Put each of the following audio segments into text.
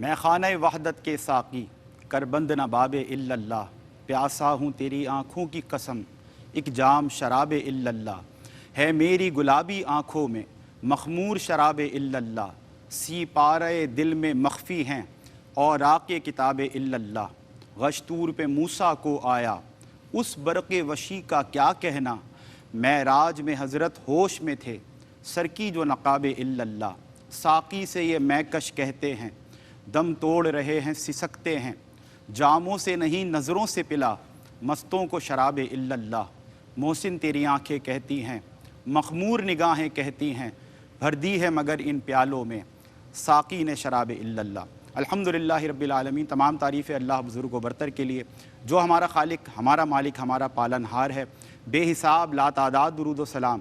میں خانہ وحدت کے ساقی کر بند نہ باب الا اللہ، پیاسا ہوں تیری آنکھوں کی قسم ایک جام شراب الا اللہ، ہے میری گلابی آنکھوں میں مخمور شراب الا اللہ، سی پارے دل میں مخفی ہیں اور آقے کتاب الا اللہ، غشتور پہ موسیٰ کو آیا اس برق وشی کا کیا کہنا، معراج میں حضرت ہوش میں تھے سر کی جو نقاب الا اللہ، ساقی سے یہ میکش کہتے ہیں دم توڑ رہے ہیں سسکتے ہیں، جاموں سے نہیں نظروں سے پلا مستوں کو شراب الا اللہ، محسن تیری آنکھیں کہتی ہیں مخمور نگاہیں کہتی ہیں بھر دی ہے مگر ان پیالوں میں ساقی نے شراب الا اللہ۔ الحمدللہ رب العالمین، تمام تعریف اللہ بزرگ و برتر کے لیے جو ہمارا خالق، ہمارا مالک، ہمارا پالن ہار ہے۔ بے حساب لا تعداد درود و سلام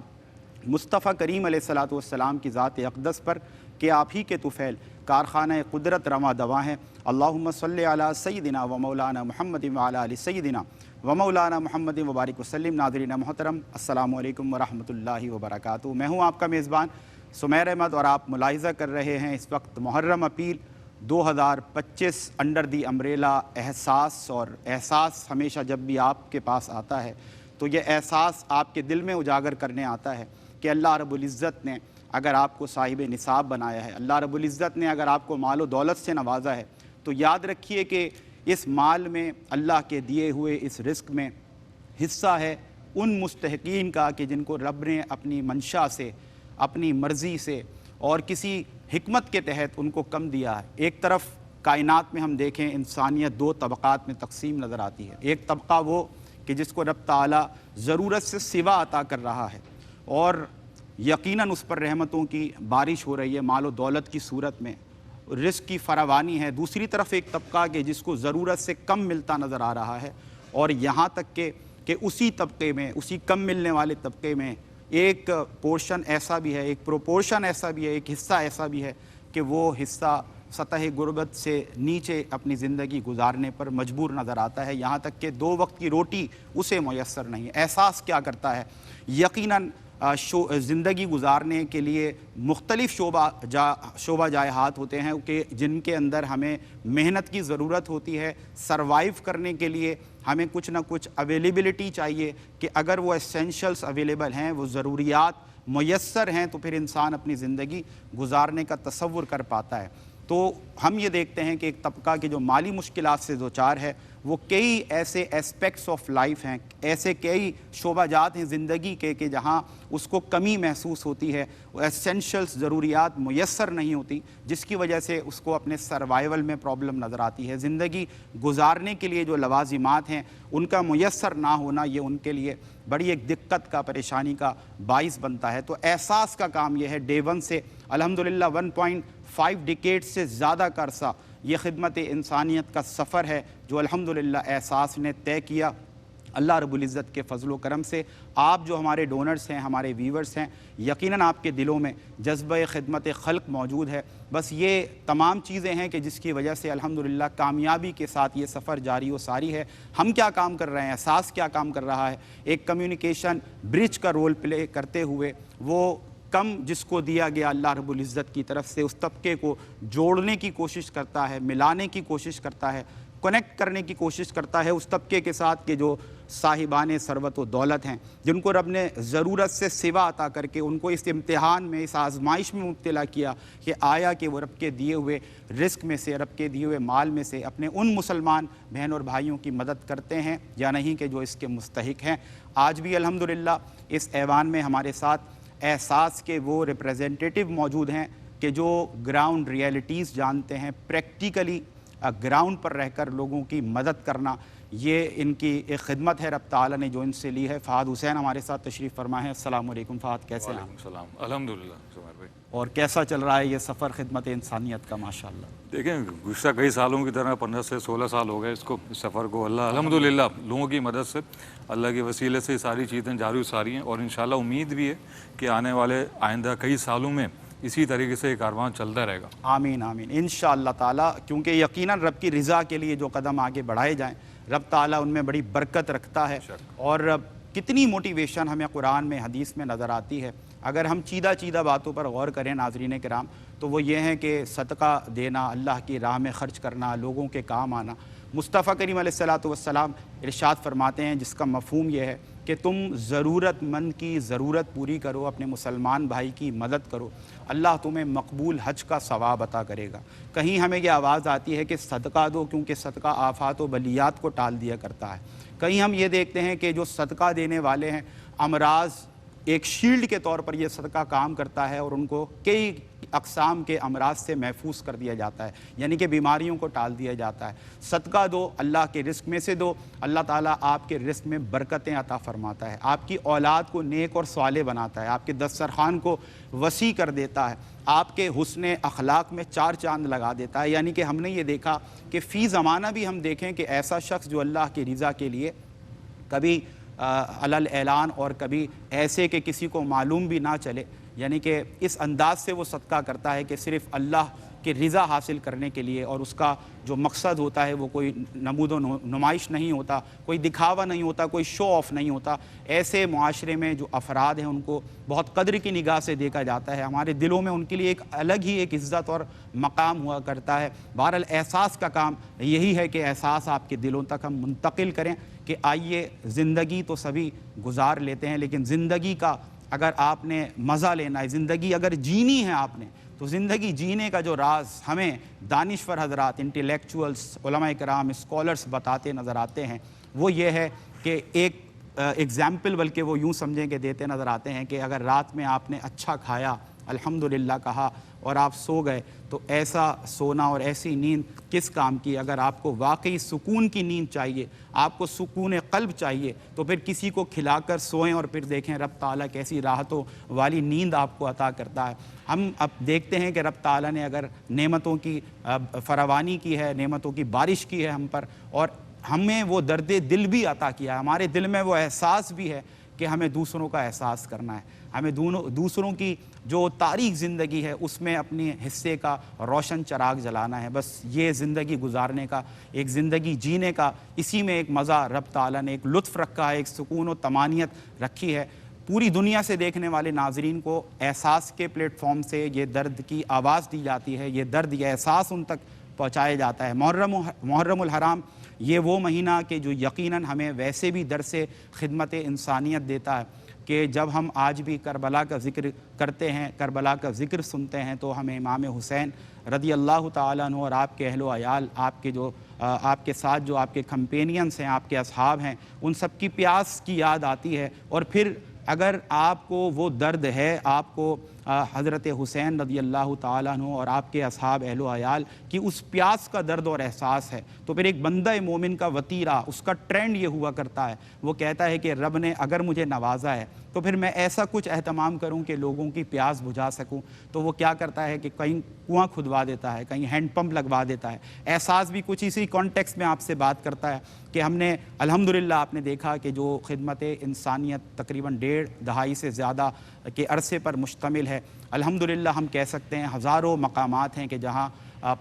مصطفیٰ کریم علیہ الصلاۃ والسلام کی ذات اقدس پر کہ آپ ہی کے طفیل کارخانہ قدرت رواں دواں ہیں۔ اللہم صلی علی سیدنا و مولانا محمد وعلی آل سیدنا و مولانا محمد وبارک وسلم۔ ناظرین محترم، السلام علیکم ورحمۃ اللہ وبرکاتہ۔ میں ہوں آپ کا میزبان سمیر احمد اور آپ ملاحظہ کر رہے ہیں اس وقت محرم اپیل 2025 انڈر دی امبریلا احساس، اور احساس ہمیشہ جب بھی آپ کے پاس آتا ہے تو یہ احساس آپ کے دل میں اجاگر کرنے آتا ہے کہ اللہ رب العزت نے اگر آپ کو صاحب نصاب بنایا ہے، اللہ رب العزت نے اگر آپ کو مال و دولت سے نوازا ہے تو یاد رکھیے کہ اس مال میں، اللہ کے دیے ہوئے اس رزق میں حصہ ہے ان مستحقین کا کہ جن کو رب نے اپنی منشا سے، اپنی مرضی سے اور کسی حکمت کے تحت ان کو کم دیا ہے۔ ایک طرف کائنات میں ہم دیکھیں انسانیت دو طبقات میں تقسیم نظر آتی ہے۔ ایک طبقہ وہ کہ جس کو رب تعالیٰ ضرورت سے سوا عطا کر رہا ہے اور یقیناً اس پر رحمتوں کی بارش ہو رہی ہے مال و دولت کی صورت میں، رزق کی فراوانی ہے۔ دوسری طرف ایک طبقہ کہ جس کو ضرورت سے کم ملتا نظر آ رہا ہے، اور یہاں تک کہ اسی طبقے میں، اسی کم ملنے والے طبقے میں ایک پورشن ایسا بھی ہے، ایک پروپورشن ایسا بھی ہے، ایک حصہ ایسا بھی ہے کہ وہ حصہ سطح غربت سے نیچے اپنی زندگی گزارنے پر مجبور نظر آتا ہے، یہاں تک کہ 2 وقت کی روٹی اسے میسر نہیں۔ احساس کیا کرتا ہے؟ یقیناً زندگی گزارنے کے لیے مختلف شعبہ جائحات ہوتے ہیں کہ جن کے اندر ہمیں محنت کی ضرورت ہوتی ہے۔ سروائیو کرنے کے لیے ہمیں کچھ نہ کچھ اویلیبلٹی چاہیے کہ اگر وہ ایسینشلز اویلیبل ہیں، وہ ضروریات میسر ہیں تو پھر انسان اپنی زندگی گزارنے کا تصور کر پاتا ہے۔ تو ہم یہ دیکھتے ہیں کہ ایک طبقہ کے جو مالی مشکلات سے دوچار ہے وہ کئی ایسے اسپیکٹس آف لائف ہیں، ایسے کئی شعبہ جات ہیں زندگی کے کہ جہاں اس کو کمی محسوس ہوتی ہے، وہ ایسینشلز ضروریات میسر نہیں ہوتی، جس کی وجہ سے اس کو اپنے سروائیول میں پرابلم نظر آتی ہے۔ زندگی گزارنے کے لیے جو لوازمات ہیں ان کا میسر نہ ہونا یہ ان کے لیے بڑی ایک دقت کا، پریشانی کا باعث بنتا ہے۔ تو احساس کا کام یہ ہے ڈے ون سے الحمدللہ 1.5 ڈیکیڈ سے زیادہ کا عرصہ یہ خدمت انسانیت کا سفر ہے جو الحمدللہ احساس نے طے کیا اللہ رب العزت کے فضل و کرم سے۔ آپ جو ہمارے ڈونرز ہیں، ہمارے ویورز ہیں، یقیناً آپ کے دلوں میں جذبہ خدمت خلق موجود ہے۔ بس یہ تمام چیزیں ہیں کہ جس کی وجہ سے الحمدللہ کامیابی کے ساتھ یہ سفر جاری و ساری ہے۔ ہم کیا کام کر رہے ہیں؟ احساس کیا کام کر رہا ہے؟ ایک کمیونیکیشن برج کا رول پلے کرتے ہوئے وہ کم جس کو دیا گیا اللہ رب العزت کی طرف سے اس طبقے کو جوڑنے کی کوشش کرتا ہے، ملانے کی کوشش کرتا ہے، کنیکٹ کرنے کی کوشش کرتا ہے اس طبقے کے ساتھ کہ جو صاحبان ثروت و دولت ہیں، جن کو رب نے ضرورت سے سوا عطا کر کے ان کو اس امتحان میں، اس آزمائش میں مبتلا کیا کہ آیا کہ وہ رب کے دیے ہوئے رزق میں سے، رب کے دیے ہوئے مال میں سے اپنے ان مسلمان بہن اور بھائیوں کی مدد کرتے ہیں یا نہیں کہ جو اس کے مستحق ہیں۔ آج بھی الحمدللہ اس ایوان میں ہمارے ساتھ احساس کے وہ ریپریزنٹیٹیو موجود ہیں کہ جو گراؤنڈ ریئلٹیز جانتے ہیں، پریکٹیکلی گراؤنڈ پر رہ کر لوگوں کی مدد کرنا یہ ان کی ایک خدمت ہے رب تعالیٰ نے جو ان سے لی ہے۔ فہد حسین ہمارے ساتھ تشریف فرما ہے۔ السلام علیکم فہد، کیسے ہیں آپ؟ السلام، الحمدللہ سمیر بھائی۔ اور کیسا چل رہا ہے یہ سفر خدمت انسانیت کا؟ ماشاءاللہ دیکھیں گزشتہ کئی سالوں کی طرح 15 سے 16 سال ہو گئے اس کو، اس سفر کو اللہ الحمدللہ لوگوں کی مدد سے، اللہ کے وسیلے سے ساری چیزیں جاری و ساری ہیں، اور انشاءاللہ امید بھی ہے کہ آنے والے آئندہ کئی سالوں میں اسی طریقے سے یہ کاروان چلتا رہے گا۔ آمین آمین انشاءاللہ تعالیٰ، کیونکہ یقیناً رب کی رضا کے لیے جو قدم آگے بڑھائے جائیں رب تعالیٰ ان میں بڑی برکت رکھتا ہے۔ اور کتنی موٹیویشن ہمیں قرآن میں حدیث میں نظر آتی ہے۔ اگر ہم چیدہ باتوں پر غور کریں ناظرین کرام تو وہ یہ ہیں کہ صدقہ دینا، اللہ کی راہ میں خرچ کرنا، لوگوں کے کام آنا۔ مصطفیٰ کریم علیہ السلام ارشاد فرماتے ہیں جس کا مفہوم یہ ہے کہ تم ضرورت مند کی ضرورت پوری کرو، اپنے مسلمان بھائی کی مدد کرو، اللہ تمہیں مقبول حج کا ثواب عطا کرے گا۔ کہیں ہمیں یہ آواز آتی ہے کہ صدقہ دو کیونکہ صدقہ آفات و بلیات کو ٹال دیا کرتا ہے۔ کہیں ہم یہ دیکھتے ہیں کہ جو صدقہ دینے والے ہیں امراض ایک شیلڈ کے طور پر یہ صدقہ کام کرتا ہے اور ان کو کئی اقسام کے امراض سے محفوظ کر دیا جاتا ہے، یعنی کہ بیماریوں کو ٹال دیا جاتا ہے۔ صدقہ دو، اللہ کے رزق میں سے دو، اللہ تعالیٰ آپ کے رزق میں برکتیں عطا فرماتا ہے، آپ کی اولاد کو نیک اور صالح بناتا ہے، آپ کے دسترخوان کو وسیع کر دیتا ہے، آپ کے حسن اخلاق میں چار چاند لگا دیتا ہے۔ یعنی کہ ہم نے یہ دیکھا کہ فی زمانہ بھی ہم دیکھیں کہ ایسا شخص جو اللہ کی رضا کے لیے کبھی علل اعلان اور کبھی ایسے کہ کسی کو معلوم بھی نہ چلے، یعنی کہ اس انداز سے وہ صدقہ کرتا ہے کہ صرف اللہ کی رضا حاصل کرنے کے لیے، اور اس کا جو مقصد ہوتا ہے وہ کوئی نمود و نمائش نہیں ہوتا، کوئی دکھاوا نہیں ہوتا، کوئی شو آف نہیں ہوتا۔ ایسے معاشرے میں جو افراد ہیں ان کو بہت قدر کی نگاہ سے دیکھا جاتا ہے، ہمارے دلوں میں ان کے لیے ایک الگ ہی ایک عزت اور مقام ہوا کرتا ہے۔ بہرحال احساس کا کام یہی ہے کہ احساس آپ کے دلوں تک ہم منتقل کریں کہ آئیے، زندگی تو سبھی گزار لیتے ہیں لیکن زندگی کا اگر آپ نے مزہ لینا ہے، زندگی اگر جینی ہے آپ نے، تو زندگی جینے کا جو راز ہمیں دانشور حضرات، انٹیلیکچوئلس، علماء کرام، اسکالرس بتاتے نظر آتے ہیں وہ یہ ہے کہ ایک ایگزامپل بلکہ وہ یوں سمجھیں کہ دیتے نظر آتے ہیں کہ اگر رات میں آپ نے اچھا کھایا، الحمدللہ کہا اور آپ سو گئے تو ایسا سونا اور ایسی نیند کس کام کی؟ اگر آپ کو واقعی سکون کی نیند چاہیے، آپ کو سکون قلب چاہیے تو پھر کسی کو کھلا کر سوئیں اور پھر دیکھیں رب تعالیٰ کیسی راحتوں والی نیند آپ کو عطا کرتا ہے۔ ہم اب دیکھتے ہیں کہ رب تعالیٰ نے اگر نعمتوں کی فراوانی کی ہے، نعمتوں کی بارش کی ہے ہم پر، اور ہمیں وہ درد دل بھی عطا کیا ہے، ہمارے دل میں وہ احساس بھی ہے کہ ہمیں دوسروں کا احساس کرنا ہے، ہمیں دوسروں کی جو تاریک زندگی ہے اس میں اپنے حصے کا روشن چراغ جلانا ہے۔ بس یہ زندگی گزارنے کا، ایک زندگی جینے کا، اسی میں ایک مزہ رب تعالیٰ نے ایک لطف رکھا ہے، ایک سکون و طمانینت رکھی ہے۔ پوری دنیا سے دیکھنے والے ناظرین کو احساس کے پلیٹ فارم سے یہ درد کی آواز دی جاتی ہے، یہ درد، یہ احساس ان تک پہنچایا جاتا ہے۔ محرم الحرام یہ وہ مہینہ کہ جو یقیناً ہمیں ویسے بھی درس خدمت انسانیت دیتا ہے کہ جب ہم آج بھی کربلا کا ذکر کرتے ہیں، کربلا کا ذکر سنتے ہیں تو ہمیں امام حسین رضی اللہ تعالیٰ عنہ اور آپ کے اہل و عیال، آپ کے ساتھ جو آپ کے کمپینینز ہیں، آپ کے اصحاب ہیں، ان سب کی پیاس کی یاد آتی ہے۔ اور پھر اگر آپ کو وہ درد ہے، آپ کو حضرت حسین رضی اللہ تعالیٰ عنہ اور آپ کے اصحاب اہل و عیال کی اس پیاس کا درد اور احساس ہے، تو پھر ایک بندہ مومن کا وتیرہ، اس کا ٹرینڈ یہ ہوا کرتا ہے، وہ کہتا ہے کہ رب نے اگر مجھے نوازا ہے تو پھر میں ایسا کچھ اہتمام کروں کہ لوگوں کی پیاس بجھا سکوں۔ تو وہ کیا کرتا ہے کہ کہیں کنواں کھدوا دیتا ہے، کہیں ہینڈ پمپ لگوا دیتا ہے۔ احساس بھی کچھ اسی کانٹیکس میں آپ سے بات کرتا ہے کہ ہم نے الحمدللہ آپ نے دیکھا کہ جو خدمت انسانیت تقریباً 1.5 دہائی سے زیادہ کے عرصے پر مشتمل ہے، الحمدللہ ہم کہہ سکتے ہیں ہزاروں مقامات ہیں کہ جہاں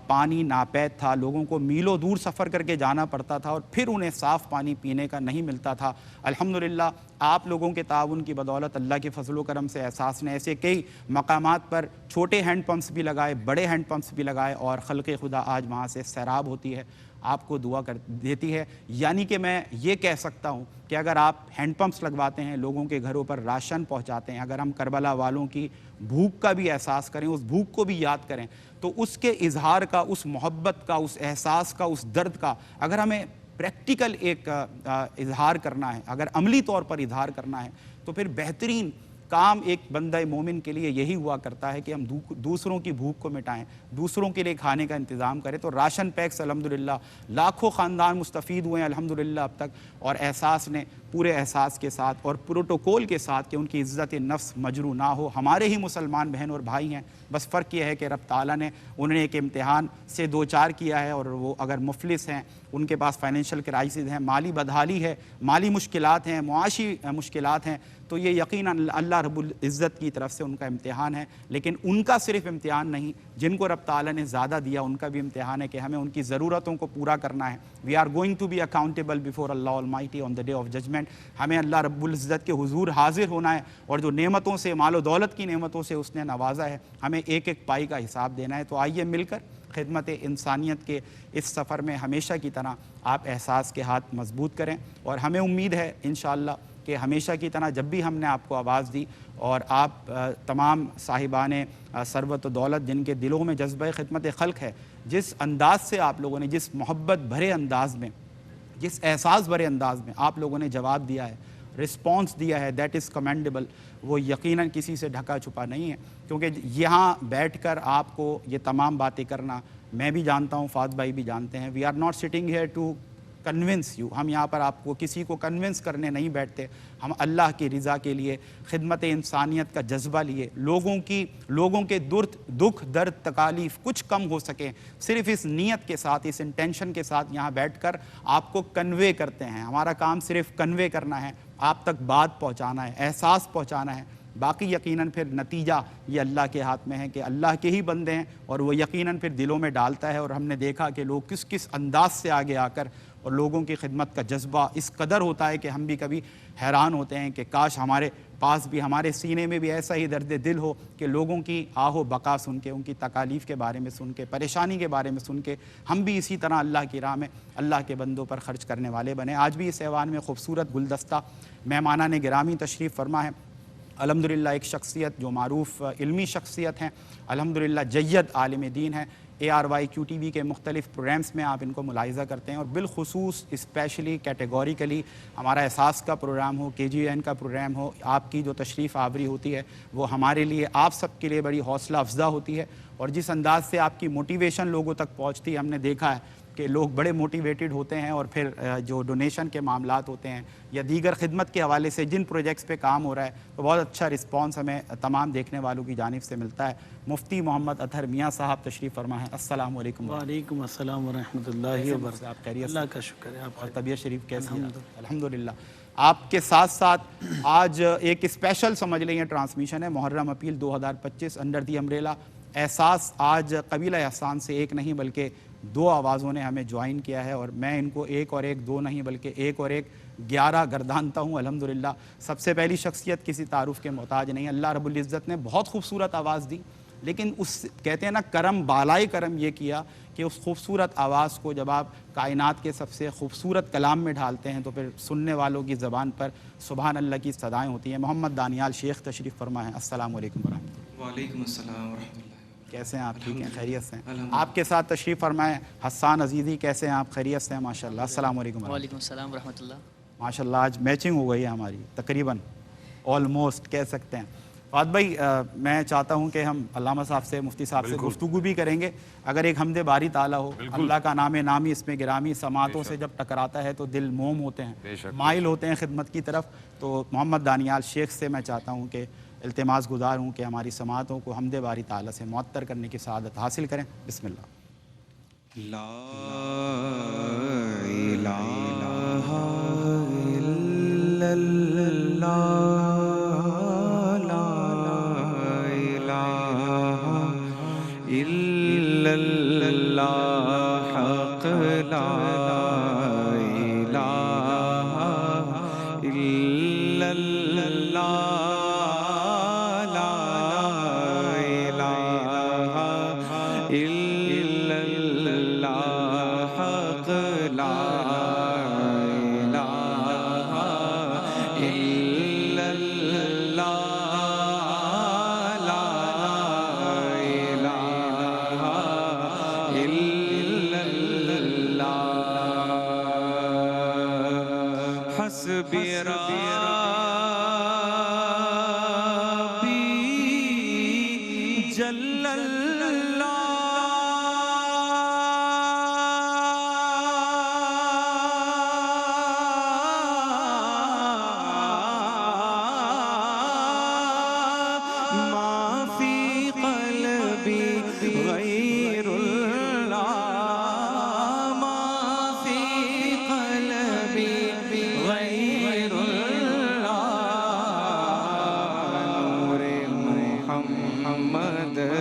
پانی ناپید تھا، لوگوں کو میلوں دور سفر کر کے جانا پڑتا تھا اور پھر انہیں صاف پانی پینے کا نہیں ملتا تھا۔ الحمدللہ آپ لوگوں کے تعاون کی بدولت، اللہ کے فضل و کرم سے احساس نے ایسے کئی مقامات پر چھوٹے ہینڈ پمپس بھی لگائے، بڑے ہینڈ پمپس بھی لگائے، اور خلق خدا آج وہاں سے سیراب ہوتی ہے، آپ کو دعا کر دیتی ہے۔ یعنی کہ میں یہ کہہ سکتا ہوں کہ اگر آپ ہینڈ پمپس لگواتے ہیں، لوگوں کے گھروں پر راشن پہنچاتے ہیں، اگر ہم کربلا والوں کی بھوک کا بھی احساس کریں، اس بھوک کو بھی یاد کریں، تو اس کے اظہار کا، اس محبت کا، اس احساس کا، اس درد کا اگر ہمیں پریکٹیکل ایک اظہار کرنا ہے، اگر عملی طور پر اظہار کرنا ہے، تو پھر بہترین کام ایک بندہ مومن کے لیے یہی ہوا کرتا ہے کہ ہم دوسروں کی بھوک کو مٹائیں، دوسروں کے لیے کھانے کا انتظام کریں۔ تو راشن پیکس الحمدللہ لاکھوں خاندان مستفید ہوئے ہیں الحمدللہ اب تک، اور احساس نے پورے احساس کے ساتھ اور پروٹوکول کے ساتھ کہ ان کی عزت نفس مجروح نہ ہو، ہمارے ہی مسلمان بہن اور بھائی ہیں، بس فرق یہ ہے کہ رب تعالیٰ نے انہیں ایک امتحان سے دوچار کیا ہے، اور وہ اگر مفلس ہیں، ان کے پاس فائنینشیل کرائسز ہیں، مالی بدحالی ہے، مالی مشکلات ہیں، معاشی مشکلات ہیں، تو یہ یقیناً اللہ رب العزت کی طرف سے ان کا امتحان ہے. لیکن ان کا صرف امتحان نہیں، جن کو رب تعالیٰ نے زیادہ دیا ان کا بھی امتحان ہے کہ ہمیں ان کی ضرورتوں کو پورا کرنا ہے. We are going to be accountable before Allah almighty on the day of judgment. ہمیں اللہ رب العزت کے حضور حاضر ہونا ہے، اور جو نعمتوں سے، مال و دولت کی نعمتوں سے اس نے نوازا ہے، ہمیں ایک ایک پائی کا حساب دینا ہے. تو آئیے مل کر خدمت انسانیت کے اس سفر میں ہمیشہ کی طرح آپ احساس کے ہاتھ مضبوط کریں. اور ہمیں امید ہے انشاءاللہ کہ ہمیشہ کی طرح جب بھی ہم نے آپ کو آواز دی اور آپ تمام صاحبان ثروت و دولت جن کے دلوں میں جذبہ خدمت خلق ہے، جس انداز سے آپ لوگوں نے، جس محبت بھرے انداز میں، جس احساس بھرے انداز میں آپ لوگوں نے جواب دیا ہے، رسپانس دیا ہے، دیٹ از کمینڈیبل. وہ یقیناً کسی سے ڈھکا چھپا نہیں ہے. کیونکہ یہاں بیٹھ کر آپ کو یہ تمام باتیں کرنا، میں بھی جانتا ہوں، فاض بھائی بھی جانتے ہیں، we are not sitting here to convince you. ہم یہاں پر آپ کو کسی کو کنونس کرنے نہیں بیٹھتے. ہم اللہ کی رضا کے لیے، خدمت انسانیت کا جذبہ لیے، لوگوں کے دکھ درد تکالیف کچھ کم ہو سکیں، صرف اس نیت کے ساتھ، اس انٹینشن کے ساتھ یہاں بیٹھ کر آپ کو کنوے کرتے ہیں. ہمارا کام صرف کنوے کرنا ہے، آپ تک بات پہنچانا ہے، احساس پہنچانا ہے. باقی یقیناً پھر نتیجہ یہ اللہ کے ہاتھ میں ہے کہ اللہ کے ہی بندے ہیں، اور وہ یقیناً پھر دلوں میں ڈالتا ہے. اور ہم نے دیکھا کہ لوگ کس انداز سے آگے آ کر، اور لوگوں کی خدمت کا جذبہ اس قدر ہوتا ہے کہ ہم بھی کبھی حیران ہوتے ہیں کہ کاش ہمارے پاس بھی، ہمارے سینے میں بھی ایسا ہی درد دل ہو کہ لوگوں کی آہ و بقا سن کے، ان کی تکالیف کے بارے میں سن کے، پریشانی کے بارے میں سن کے، ہم بھی اسی طرح اللہ کی راہ میں اللہ کے بندوں پر خرچ کرنے والے بنے. آج بھی اس ایوان میں خوبصورت گلدستہ مہمانان گرامی تشریف فرما ہے. الحمدللہ ایک شخصیت جو معروف علمی شخصیت ہیں، الحمدللہ جید عالم دین ہیں. ARY QTV کے مختلف پروگرامز میں آپ ان کو ملاحظہ کرتے ہیں، اور بالخصوص اسپیشلی کیٹیگوریکلی ہمارا احساس کا پروگرام ہو، KGN کا پروگرام ہو، آپ کی جو تشریف آوری ہوتی ہے وہ ہمارے لیے، آپ سب کے لیے بڑی حوصلہ افزا ہوتی ہے. اور جس انداز سے آپ کی موٹیویشن لوگوں تک پہنچتی ہے، ہم نے دیکھا ہے کہ لوگ بڑے موٹیویٹڈ ہوتے ہیں، اور پھر جو ڈونیشن کے معاملات ہوتے ہیں یا دیگر خدمت کے حوالے سے جن پروجیکٹس پہ کام ہو رہا ہے، تو بہت اچھا رسپانس ہمیں تمام دیکھنے والوں کی جانب سے ملتا ہے. مفتی محمد اطہر میاں صاحب تشریف فرما ہے. السلام علیکم. وعلیکم السلام ورحمۃ اللہ وبرکاتہ. آپ خیریت؟ اللہ کا شکر ہے. آپ اور طبیعت شریف کیسی ہے؟ الحمدللہ. آپ کے ساتھ ساتھ آج ایک اسپیشل سمجھ لیں یہ ٹرانسمیشن ہے، محرم اپیل 2025 انڈر دی امبریلا احساس. آج قبیلہ احسان سے ایک نہیں بلکہ 2 آوازوں نے ہمیں جوائن کیا ہے، اور میں ان کو ایک اور ایک 2 نہیں بلکہ 1 اور 1 11 گردانتا ہوں الحمدللہ. سب سے پہلی شخصیت کسی تعارف کے محتاج نہیں. اللہ رب العزت نے بہت خوبصورت آواز دی، لیکن اس کہتے ہیں نا کرم بالائے کرم یہ کیا کہ اس خوبصورت آواز کو جب آپ کائنات کے سب سے خوبصورت کلام میں ڈھالتے ہیں تو پھر سننے والوں کی زبان پر سبحان اللہ کی صدائیں ہوتی ہیں. محمد دانیال شیخ تشریف فرما ہے. السلام علیکم ورحمۃ اللہ. وعلیکم السلام ورحمۃ اللہ. کیسے ہیں آپ؟ ٹھیک ہیں؟ خیریت سے ہیں؟ آپ کے ساتھ تشریف فرمائیں حسان عزیزی. کیسے ہیں آپ؟ خیریت سے ہیں؟ ماشاء اللہ. السلام علیکم. وعلیکم السلام ورحمۃ اللہ. ماشاء اللہ آج میچنگ ہو گئی ہے ہماری تقریباً، آلموسٹ کہہ سکتے ہیں. فہد بھائی میں چاہتا ہوں کہ ہم علامہ صاحب سے، مفتی صاحب سے گفتگو بھی کریں گے. اگر ایک حمد باری تعالیٰ ہو، اللہ کا نام نامی اس میں گرامی سماعتوں سے جب ٹکراتا ہے تو دل موم ہوتے ہیں، مائل ہوتے ہیں خدمت کی طرف. تو محمد دانیال شیخ سے میں چاہتا ہوں کہ التماس گزار ہوں کہ ہماری سماعتوں کو حمد باری تعالیٰ سے معطر کرنے کی سعادت حاصل کریں. بسم اللہ. لا الہ الا اللہ، لا الہ الا اللہ، حق لا الہ الا اللہ،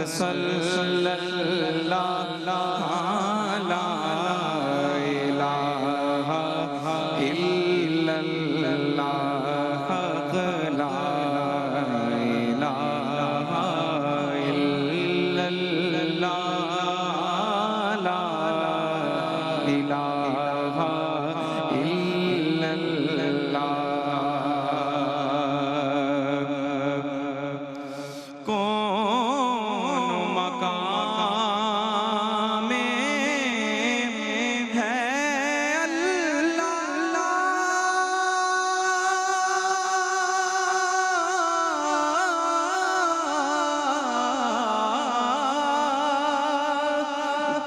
صلی اللہ لا الہ الا اللہ حق لا الہ الا اللہ لا الہ الا اللہ کون مقام میں ہے اللہ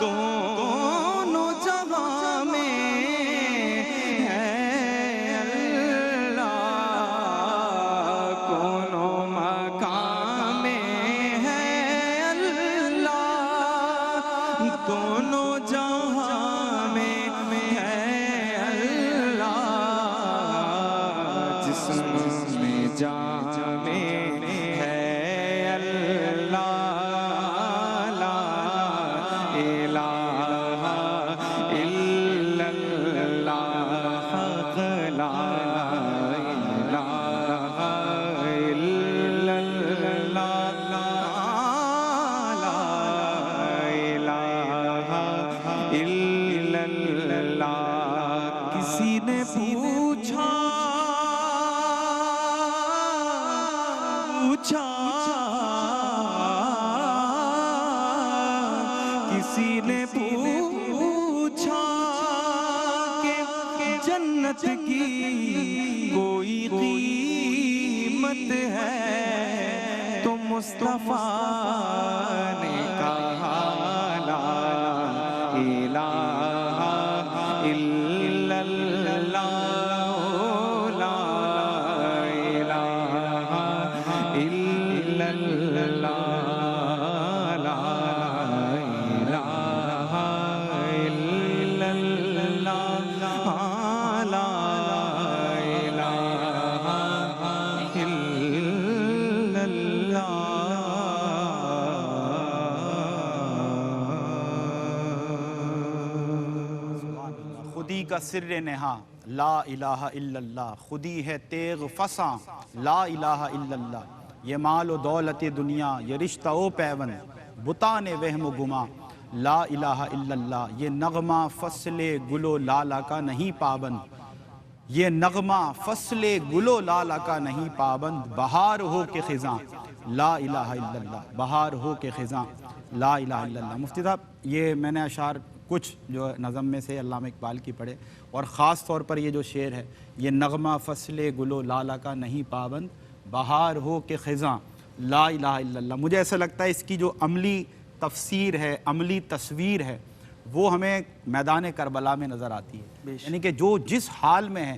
دونوں جہاں میں ہے اللہ کونوں مقام میں ہے اللہ دونوں جہاں میں ہے اللہ جسم میں جان میں ہے اللہ لا الہ الا اللہ حق لا الہ الا اللہ لا الہ الا اللہ کسی نے پوچھا کسی نے پوچھا کہ جنت کی کوئی قیمت ہے تو مصطفیٰ نے کہا لا الہ الا اللہ لا الہ الا اللہ لا الہ الا اللہ لا الہ الا اللہ خودی کا سر نہا لا الہ الا اللہ خودی ہے تیغ فساں لا الہ الا اللہ یہ مال و دولت دنیا یہ رشتہ و پیون بتان وہم و گما لا الہ الا اللہ یہ نغمہ فصل گل و لالا کا نہیں پابند یہ نغمہ فصل گل و لالا کا نہیں پابند بہار ہو کے خزاں لا الہ الا اللہ بہار ہو کے خزاں لا الہ الا اللہ۔ مفتی صاحب یہ میں نے اشعار کچھ جو نظم میں سے علامہ اقبال کی پڑھے اور خاص طور پر یہ جو شعر ہے یہ نغمہ فصل گل و لالا کا نہیں پابند بہار ہو کے خزاں لا الہ الا اللہ، مجھے ایسا لگتا ہے اس کی جو عملی تفسیر ہے عملی تصویر ہے وہ ہمیں میدان کربلا میں نظر آتی ہے، یعنی کہ جو جس حال میں ہے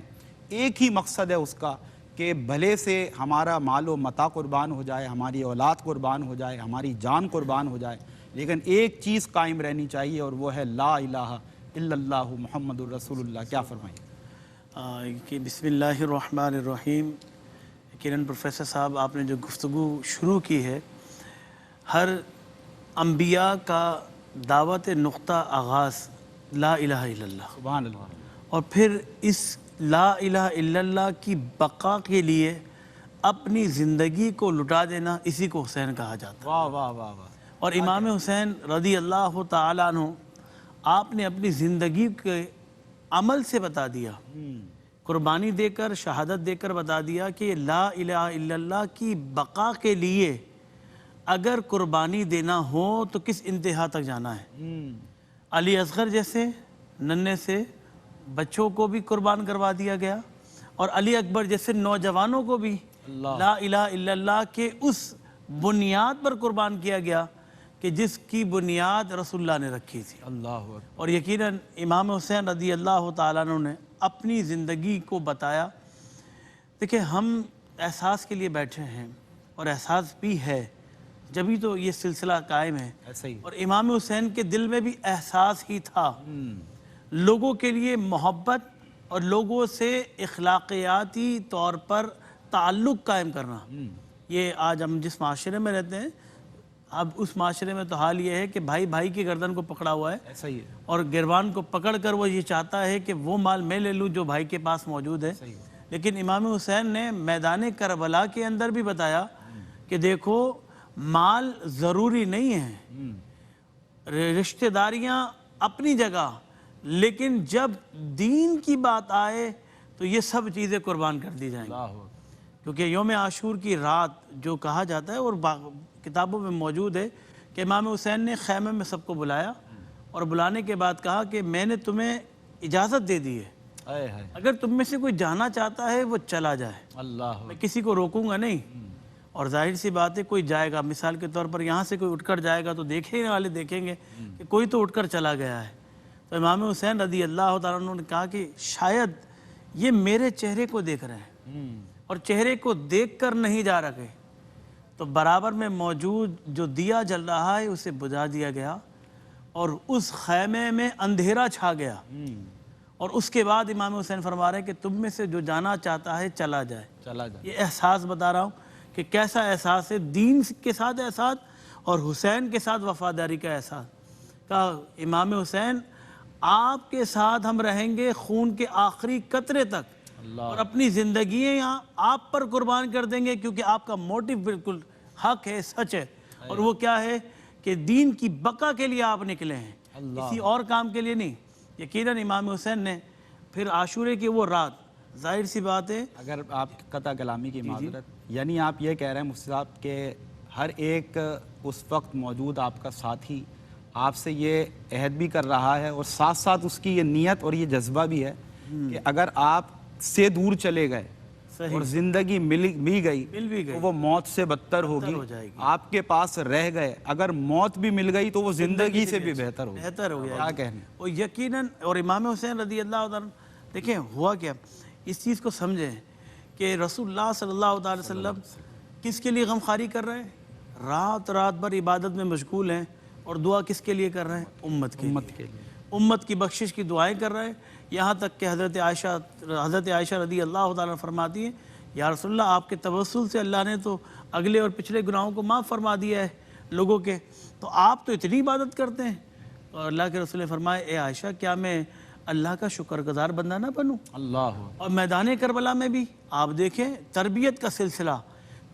ایک ہی مقصد ہے اس کا کہ بھلے سے ہمارا مال و متاع قربان ہو جائے، ہماری اولاد قربان ہو جائے، ہماری جان قربان ہو جائے، لیکن ایک چیز قائم رہنی چاہیے اور وہ ہے لا الہ الا اللہ محمد الرسول اللہ۔ کیا فرمائیں؟ کہ بسم اللہ الرحمن الرحیم۔ یقیناً پروفیسر صاحب آپ نے جو گفتگو شروع کی ہے، ہر انبیاء کا دعوت نقطہ آغاز لا الہ الا اللہ، سبحان اللہ، اور پھر اس لا الہ الا اللہ کی بقا کے لیے اپنی زندگی کو لٹا دینا، اسی کو حسین کہا جاتا ہے۔ واہ واہ واہ واہ۔ اور امام حسین رضی اللہ تعالیٰ عنہ آپ نے اپنی زندگی کے عمل سے بتا دیا، قربانی دے کر شہادت دے کر بتا دیا کہ لا الہ الا اللہ کی بقا کے لیے اگر قربانی دینا ہو تو کس انتہا تک جانا ہے۔ علی اصغر جیسے ننھے سے بچوں کو بھی قربان کروا دیا گیا، اور علی اکبر جیسے نوجوانوں کو بھی لا الہ الا اللہ کے اس بنیاد پر قربان کیا گیا کہ جس کی بنیاد رسول اللہ نے رکھی تھی۔ اللہ اور یقیناً امام حسین رضی اللہ تعالیٰ عنہ نے اپنی زندگی کو بتایا۔ دیکھیں ہم احساس کے لیے بیٹھے ہیں اور احساس بھی ہے، جبھی تو یہ سلسلہ قائم ہے، ایسا ہی اور امام حسین کے دل میں بھی احساس ہی تھا، لوگوں کے لیے محبت اور لوگوں سے اخلاقیاتی طور پر تعلق قائم کرنا۔ یہ آج ہم جس معاشرے میں رہتے ہیں، اب اس معاشرے میں تو حال یہ ہے کہ بھائی بھائی کی گردن کو پکڑا ہوا ہے ایسا ہی ہے. اور گروان کو پکڑ کر وہ یہ چاہتا ہے کہ وہ مال میں لے لوں جو بھائی کے پاس موجود ہے. لیکن امام حسین نے میدان کربلا کے اندر بھی بتایا کہ دیکھو مال ضروری نہیں ہے، رشتہ داریاں اپنی جگہ، لیکن جب دین کی بات آئے تو یہ سب چیزیں قربان کر دی جائیں گی. کیونکہ یوم عاشور کی رات جو کہا جاتا ہے اور کتابوں میں موجود ہے کہ امام حسین نے خیمے میں سب کو بلایا اور بلانے کے بعد کہا کہ میں نے تمہیں اجازت دے دی ہے، اگر تم میں سے کوئی جانا چاہتا ہے وہ چلا جائے، اللہ میں کسی کو روکوں گا نہیں. اور ظاہر سی بات ہے کوئی جائے گا، مثال کے طور پر یہاں سے کوئی اٹھ کر جائے گا تو دیکھنے والے دیکھیں گے کہ کوئی تو اٹھ کر چلا گیا ہے. تو امام حسین رضی اللہ تعالیٰ عنہ نے کہا کہ شاید یہ میرے چہرے کو دیکھ رہے ہیں اور چہرے کو دیکھ کر نہیں جا رکھے. تو برابر میں موجود جو دیا جل رہا ہے اسے بجھا دیا گیا اور اس خیمے میں اندھیرا چھا گیا. اور اس کے بعد امام حسین فرما رہے ہیں کہ تم میں سے جو جانا چاہتا ہے چلا جائے. یہ احساس بتا رہا ہوں کہ کیسا احساس ہے، دین کے ساتھ احساس اور حسین کے ساتھ وفاداری کا احساس. کہا امام حسین آپ کے ساتھ ہم رہیں گے خون کے آخری قطرے تک اور اپنی زندگیاں آپ پر قربان کر دیں گے، کیونکہ آپ کا موٹیو بالکل حق ہے، سچ ہے. اور وہ کیا ہے کہ دین کی بقا کے لیے آپ نکلے ہیں، کسی اور کام کے لیے نہیں. یقیناً امام حسین نے پھر عاشورے کی وہ رات، ظاہر سی بات ہے اگر آپ قطع کلامی کی معذرت، یعنی آپ یہ کہہ رہے ہیں مفتی صاحب کہ ہر ایک اس وقت موجود آپ کا ساتھی آپ سے یہ عہد بھی کر رہا ہے اور ساتھ ساتھ اس کی یہ نیت اور یہ جذبہ بھی ہے کہ اگر آپ سے دور چلے گئے اور زندگی مل بھی گئی تو وہ موت سے بدتر ہوگی. آپ کے پاس رہ گئے اگر موت بھی مل گئی تو وہ زندگی سے بھی بہتر ہوگی. کیا کہنے. وہ یقیناً. اور امام حسین رضی اللہ عنہ دیکھیں ہوا کیا، اس چیز کو سمجھیں کہ رسول اللہ صلی اللہ علیہ وسلم کس کے لیے غمخواری کر رہے ہیں، رات بھر عبادت میں مشغول ہیں اور دعا کس کے لیے کر رہے ہیں، امت کے لیے، امت کی بخشش کی دعائیں کر رہے ہیں. یہاں تک کہ حضرت عائشہ رضی اللہ تعالیٰ فرماتی ہیں یا رسول اللہ آپ کے توسل سے اللہ نے تو اگلے اور پچھلے گناہوں کو معاف فرما دیا ہے لوگوں کے، تو آپ تو اتنی عبادت کرتے ہیں. اور اللہ کے رسول نے فرمایا اے عائشہ کیا میں اللہ کا شکر گزار بندہ نہ بنوں. اللہ. اور میدان کربلا میں بھی آپ دیکھیں تربیت کا سلسلہ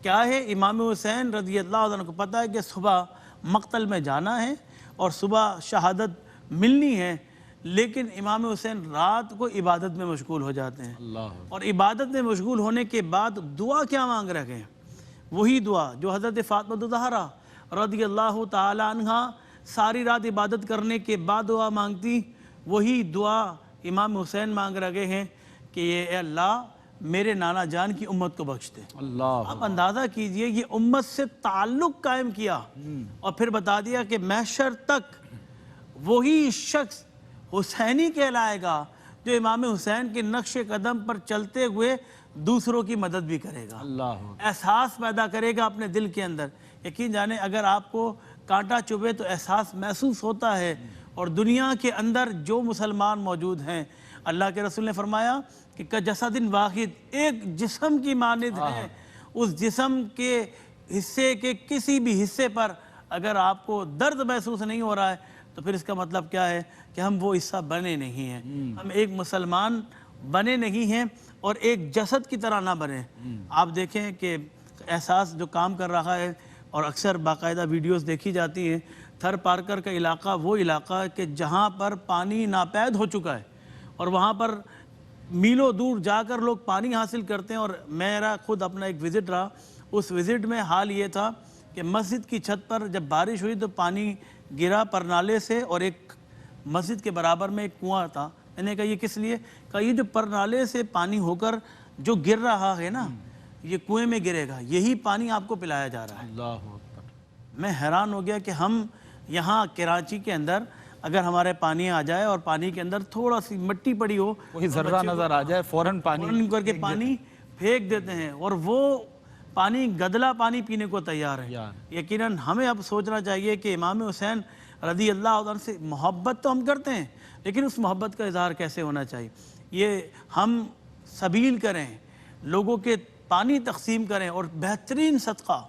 کیا ہے. امام حسین رضی اللہ عنہ کو پتہ ہے کہ صبح مقتل میں جانا ہے اور صبح شہادت ملنی ہے، لیکن امام حسین رات کو عبادت میں مشغول ہو جاتے ہیں. اور عبادت میں مشغول ہونے کے بعد دعا کیا مانگ رہے ہیں، وہی دعا جو حضرت فاطمہ الزہرا رضی اللہ تعالی عنہ ساری رات عبادت کرنے کے بعد دعا مانگتی، وہی دعا امام حسین مانگ رہے ہیں کہ اے اللہ میرے نانا جان کی امت کو بخش دے. آپ اندازہ کیجئے یہ امت سے تعلق قائم کیا اور پھر بتا دیا کہ محشر تک وہی شخص حسینی کہلائے گا جو امام حسین کے نقش قدم پر چلتے ہوئے دوسروں کی مدد بھی کرے گا، احساس پیدا کرے گا اپنے دل کے اندر. یقین جانیں اگر آپ کو کانٹا چبھے تو احساس محسوس ہوتا ہے. اور دنیا کے اندر جو مسلمان موجود ہیں اللہ کے رسول نے فرمایا کہ کجسد واحد ایک جسم کی مانند ہے. اس جسم کے حصے کے کسی بھی حصے پر اگر آپ کو درد محسوس نہیں ہو رہا ہے تو پھر اس کا مطلب کیا ہے کہ ہم وہ حصہ بنے نہیں ہیں، ہم ایک مسلمان بنے نہیں ہیں اور ایک جسد کی طرح نہ بنے. آپ دیکھیں کہ احساس جو کام کر رہا ہے اور اکثر باقاعدہ ویڈیوز دیکھی جاتی ہیں، تھر پارکر کا علاقہ وہ علاقہ ہے کہ جہاں پر پانی ناپید ہو چکا ہے اور وہاں پر میلوں دور جا کر لوگ پانی حاصل کرتے ہیں. اور میرا خود اپنا ایک وزٹ رہا، اس وزٹ میں حال یہ تھا کہ مسجد کی چھت پر جب بارش ہوئی تو پانی گرا پرنالے سے اور ایک مسجد کے برابر میں ایک کنواں تھا. میں نے کہا یہ کس لیے؟ کہا یہ جو پرنالے سے پانی ہو کر جو گر رہا ہے نا یہ کنویں میں گرے گا، یہی پانی آپ کو پلایا جا رہا ہے. میں حیران ہو گیا کہ ہم یہاں کراچی کے اندر اگر ہمارے پانی آ جائے اور پانی کے اندر تھوڑا سی مٹی پڑی ہو، کوئی ذرہ نظر آ جائے فوراً پانی کر کے پانی پھینک دیتے ہیں اور وہ پانی گدلا پانی پینے کو تیار ہے. یقیناً ہمیں اب سوچنا چاہیے کہ امام حسین رضی اللہ عنہ سے محبت تو ہم کرتے ہیں لیکن اس محبت کا اظہار کیسے ہونا چاہیے. یہ ہم سبیل کریں، لوگوں کے پانی تقسیم کریں اور بہترین صدقہ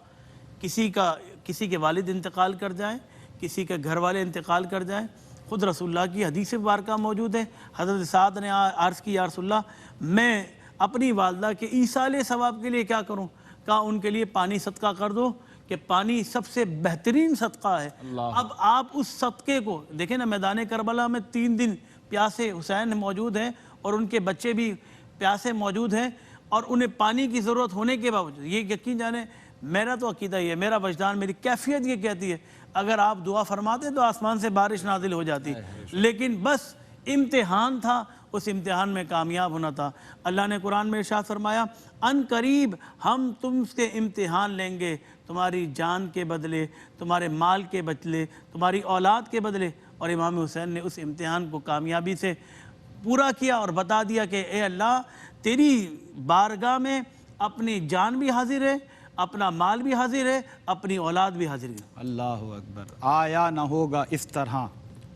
کسی کے والد انتقال کر جائیں، کسی کے گھر والے انتقال کر جائیں، خود رسول اللہ کی حدیث مبارکہ موجود ہے۔ حضرت سعد نے عرض کی یا رسول اللہ میں اپنی والدہ کے ایصال ثواب کے لیے کیا کروں؟ کہا ان کے لیے پانی صدقہ کر دو، کہ پانی سب سے بہترین صدقہ ہے۔ اب آپ اس صدقے کو دیکھیں نا، میدان کربلا میں 3 دن پیاسے حسین موجود ہیں اور ان کے بچے بھی پیاسے موجود ہیں، اور انہیں پانی کی ضرورت ہونے کے باوجود، یہ یقین جانیں میرا تو عقیدہ یہ ہے، میرا وجدان، میری کیفیت یہ کہتی ہے اگر آپ دعا فرماتے تو آسمان سے بارش نازل ہو جاتی، لیکن بس امتحان تھا، اس امتحان میں کامیاب ہونا تھا۔ اللہ نے قرآن میں ارشاد فرمایا ان قریب ہم تم سے امتحان لیں گے، تمہاری جان کے بدلے، تمہارے مال کے بدلے، تمہاری اولاد کے بدلے۔ اور امام حسین نے اس امتحان کو کامیابی سے پورا کیا اور بتا دیا کہ اے اللہ تیری بارگاہ میں اپنی جان بھی حاضر ہے، اپنا مال بھی حاضر ہے، اپنی اولاد بھی حاضر ہے۔ اللہ اکبر۔ آیا نہ ہوگا اس طرح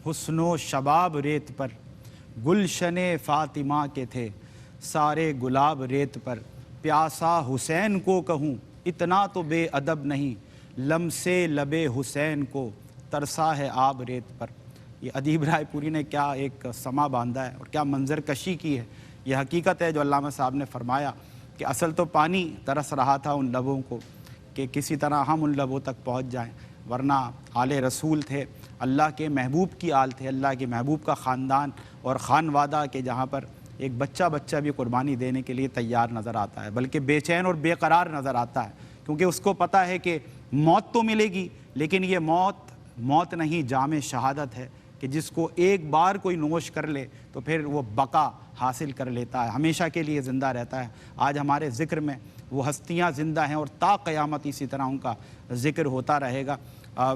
حسن و شباب ریت پر، گلشن فاطمہ کے تھے سارے گلاب ریت پر، پیاسا حسین کو کہوں اتنا تو بے ادب نہیں، لمسے لب حسین کو ترسا ہے آب ریت پر۔ یہ ادیب رائے پوری نے کیا ایک سما باندھا ہے اور کیا منظر کشی کی ہے۔ یہ حقیقت ہے جو علامہ صاحب نے فرمایا کہ اصل تو پانی ترس رہا تھا ان لبوں کو کہ کسی طرح ہم ان لبوں تک پہنچ جائیں، ورنہ آل رسول تھے، اللہ کے محبوب کی آل تھے، اللہ کے محبوب کا خاندان اور خانوادہ کہ جہاں پر ایک بچہ بھی قربانی دینے کے لیے تیار نظر آتا ہے، بلکہ بے چین اور بے قرار نظر آتا ہے، کیونکہ اس کو پتہ ہے کہ موت تو ملے گی، لیکن یہ موت نہیں، جام شہادت ہے کہ جس کو ایک بار کوئی نوش کر لے تو پھر وہ بقا حاصل کر لیتا ہے، ہمیشہ کے لیے زندہ رہتا ہے۔ آج ہمارے ذکر میں وہ ہستیاں زندہ ہیں اور تا قیامت اسی طرح ان کا ذکر ہوتا رہے گا۔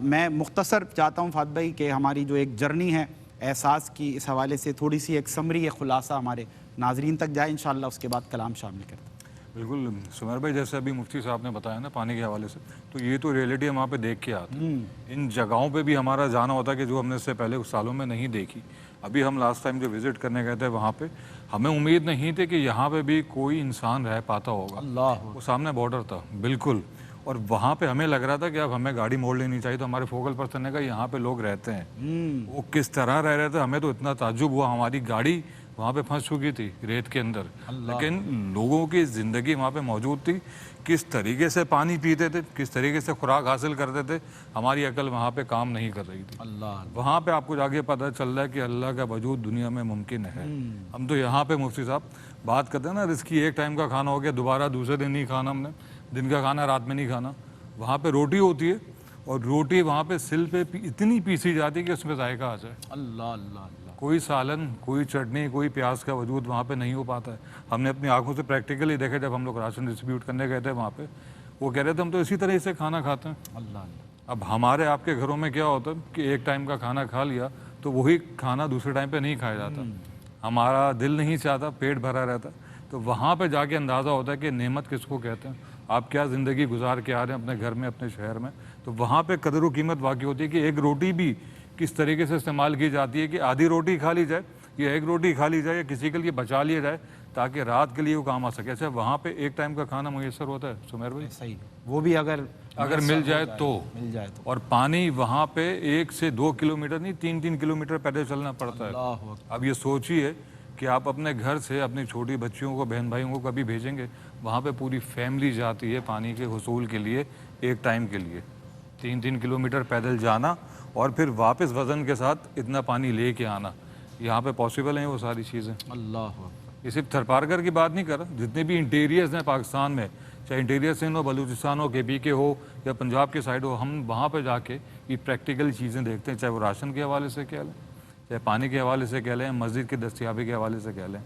میں مختصر چاہتا ہوں فہد بھائی کہ ہماری جو ایک جرنی ہے احساس کی، اس حوالے سے تھوڑی سی ایک سمری، ایک خلاصہ ہمارے ناظرین تک جائے، انشاءاللہ اس کے بعد کلام شامل کرتے ہیں۔ بالکل سمیر بھائی، جیسے ابھی مفتی صاحب نے بتایا نا پانی کے حوالے سے، تو یہ تو ریئلٹی ہم وہاں پہ دیکھ کے آتے ہیں۔ ان جگہوں پہ بھی ہمارا جانا ہوتا ہے کہ جو ہم نے اس سے پہلے کچھ سالوں میں نہیں دیکھی۔ ابھی ہم لاسٹ ٹائم جو وزٹ کرنے گئے تھے وہاں پہ ہمیں امید نہیں تھی کہ یہاں پہ بھی کوئی انسان رہ پاتا ہوگا۔ وہ سامنے بارڈر تھا بالکل، اور وہاں پہ ہمیں لگ رہا تھا کہ اب ہمیں گاڑی موڑ لینی چاہیے، تو ہمارے فوکل پرسن نے کہا یہاں پہ لوگ رہتے ہیں۔ وہ کس طرح رہ رہے تھے ہمیں تو اتنا تعجب ہوا، ہماری گاڑی وہاں پہ پھنس چکی تھی ریت کے اندر، لیکن لوگوں کی زندگی وہاں پہ موجود تھی، کس طریقے سے پانی پیتے تھے، کس طریقے سے خوراک حاصل کرتے تھے، ہماری عقل وہاں پہ کام نہیں کر رہی تھی۔ وہاں پہ آپ کو جا کے پتہ چل رہا ہے کہ اللہ کا وجود دنیا میں ممکن ہے۔ ہم تو یہاں پہ مفتی صاحب بات کرتے ہیں نا رزقی ایک ٹائم کا کھانا ہو گیا، دوبارہ دوسرے دن نہیں کھانا، ہم نے دن کا کھانا رات میں نہیں کھانا۔ وہاں پہ روٹی ہوتی ہے اور روٹی وہاں پہ سل پہ اتنی پیسی جاتی ہے کہ اس میں ذائقہ آ جائے۔ اللہ کوئی سالن، کوئی چٹنی، کوئی پیاز کا وجود وہاں پہ نہیں ہو پاتا ہے۔ ہم نے اپنی آنکھوں سے پریکٹیکلی دیکھا جب ہم لوگ راشن ڈسٹریبیوٹ کرنے گئے تھے وہاں پہ، وہ کہہ رہے تھے ہم تو اسی طرح سے کھانا کھاتے ہیں۔ اب ہمارے آپ کے گھروں میں کیا ہوتا ہے کہ ایک ٹائم کا کھانا کھا لیا تو وہی کھانا دوسرے ٹائم پہ نہیں کھایا جاتا، ہمارا دل نہیں چاہتا، پیٹ بھرا رہتا۔ تو وہاں پہ جا کے اندازہ ہوتا ہے کہ نعمت کس کو کہتے ہیں، آپ کیا زندگی گزار کے آ رہے ہیں اپنے گھر میں، اپنے شہر میں۔ تو وہاں پہ قدر و قیمت واقع ہوتی ہے کہ ایک روٹی بھی کس طریقے سے استعمال کی جاتی ہے کہ آدھی روٹی کھا لی جائے یا ایک روٹی کھا لی جائے یا کسی کے لیے بچا لیا جائے تاکہ رات کے لیے وہ کام آ سکے۔ اچھا وہاں پہ ایک ٹائم کا کھانا میسر ہوتا ہے سمیر بھائی؟ صحیح، وہ بھی اگر مل جائے تو۔ تو اور پانی وہاں پہ 1 سے 2 کلومیٹر نہیں، 3 کلومیٹر پیدل چلنا پڑتا ہے۔ اب یہ سوچیے کہ آپ اپنے گھر سے اپنی چھوٹی بچیوں کو، بہن بھائیوں کو کبھی بھیجیں گے، وہاں پہ پوری فیملی جاتی ہے پانی کے حصول کے لیے، ایک ٹائم کے لیے 3 کلومیٹر پیدل جانا اور پھر واپس وزن کے ساتھ اتنا پانی لے کے آنا۔ یہاں پہ پاسبل ہیں وہ ساری چیزیں۔ یہ صرف تھرپارکر کی بات نہیں کر رہا، جتنے بھی انٹیریئرز ہیں پاکستان میں، چاہے انٹیریئر سندھ ہو، بلوچستان ہو، کے کے ہو یا پنجاب کے سائڈ ہو، ہم وہاں پہ جا کے یہ پریکٹیکل چیزیں دیکھتے ہیں، چاہے وہ راشن کے حوالے سے کہہ لیں، چاہے پانی کے حوالے سے کہہ لیں، مسجد کی دستیابی کے حوالے سے کہہ لیں۔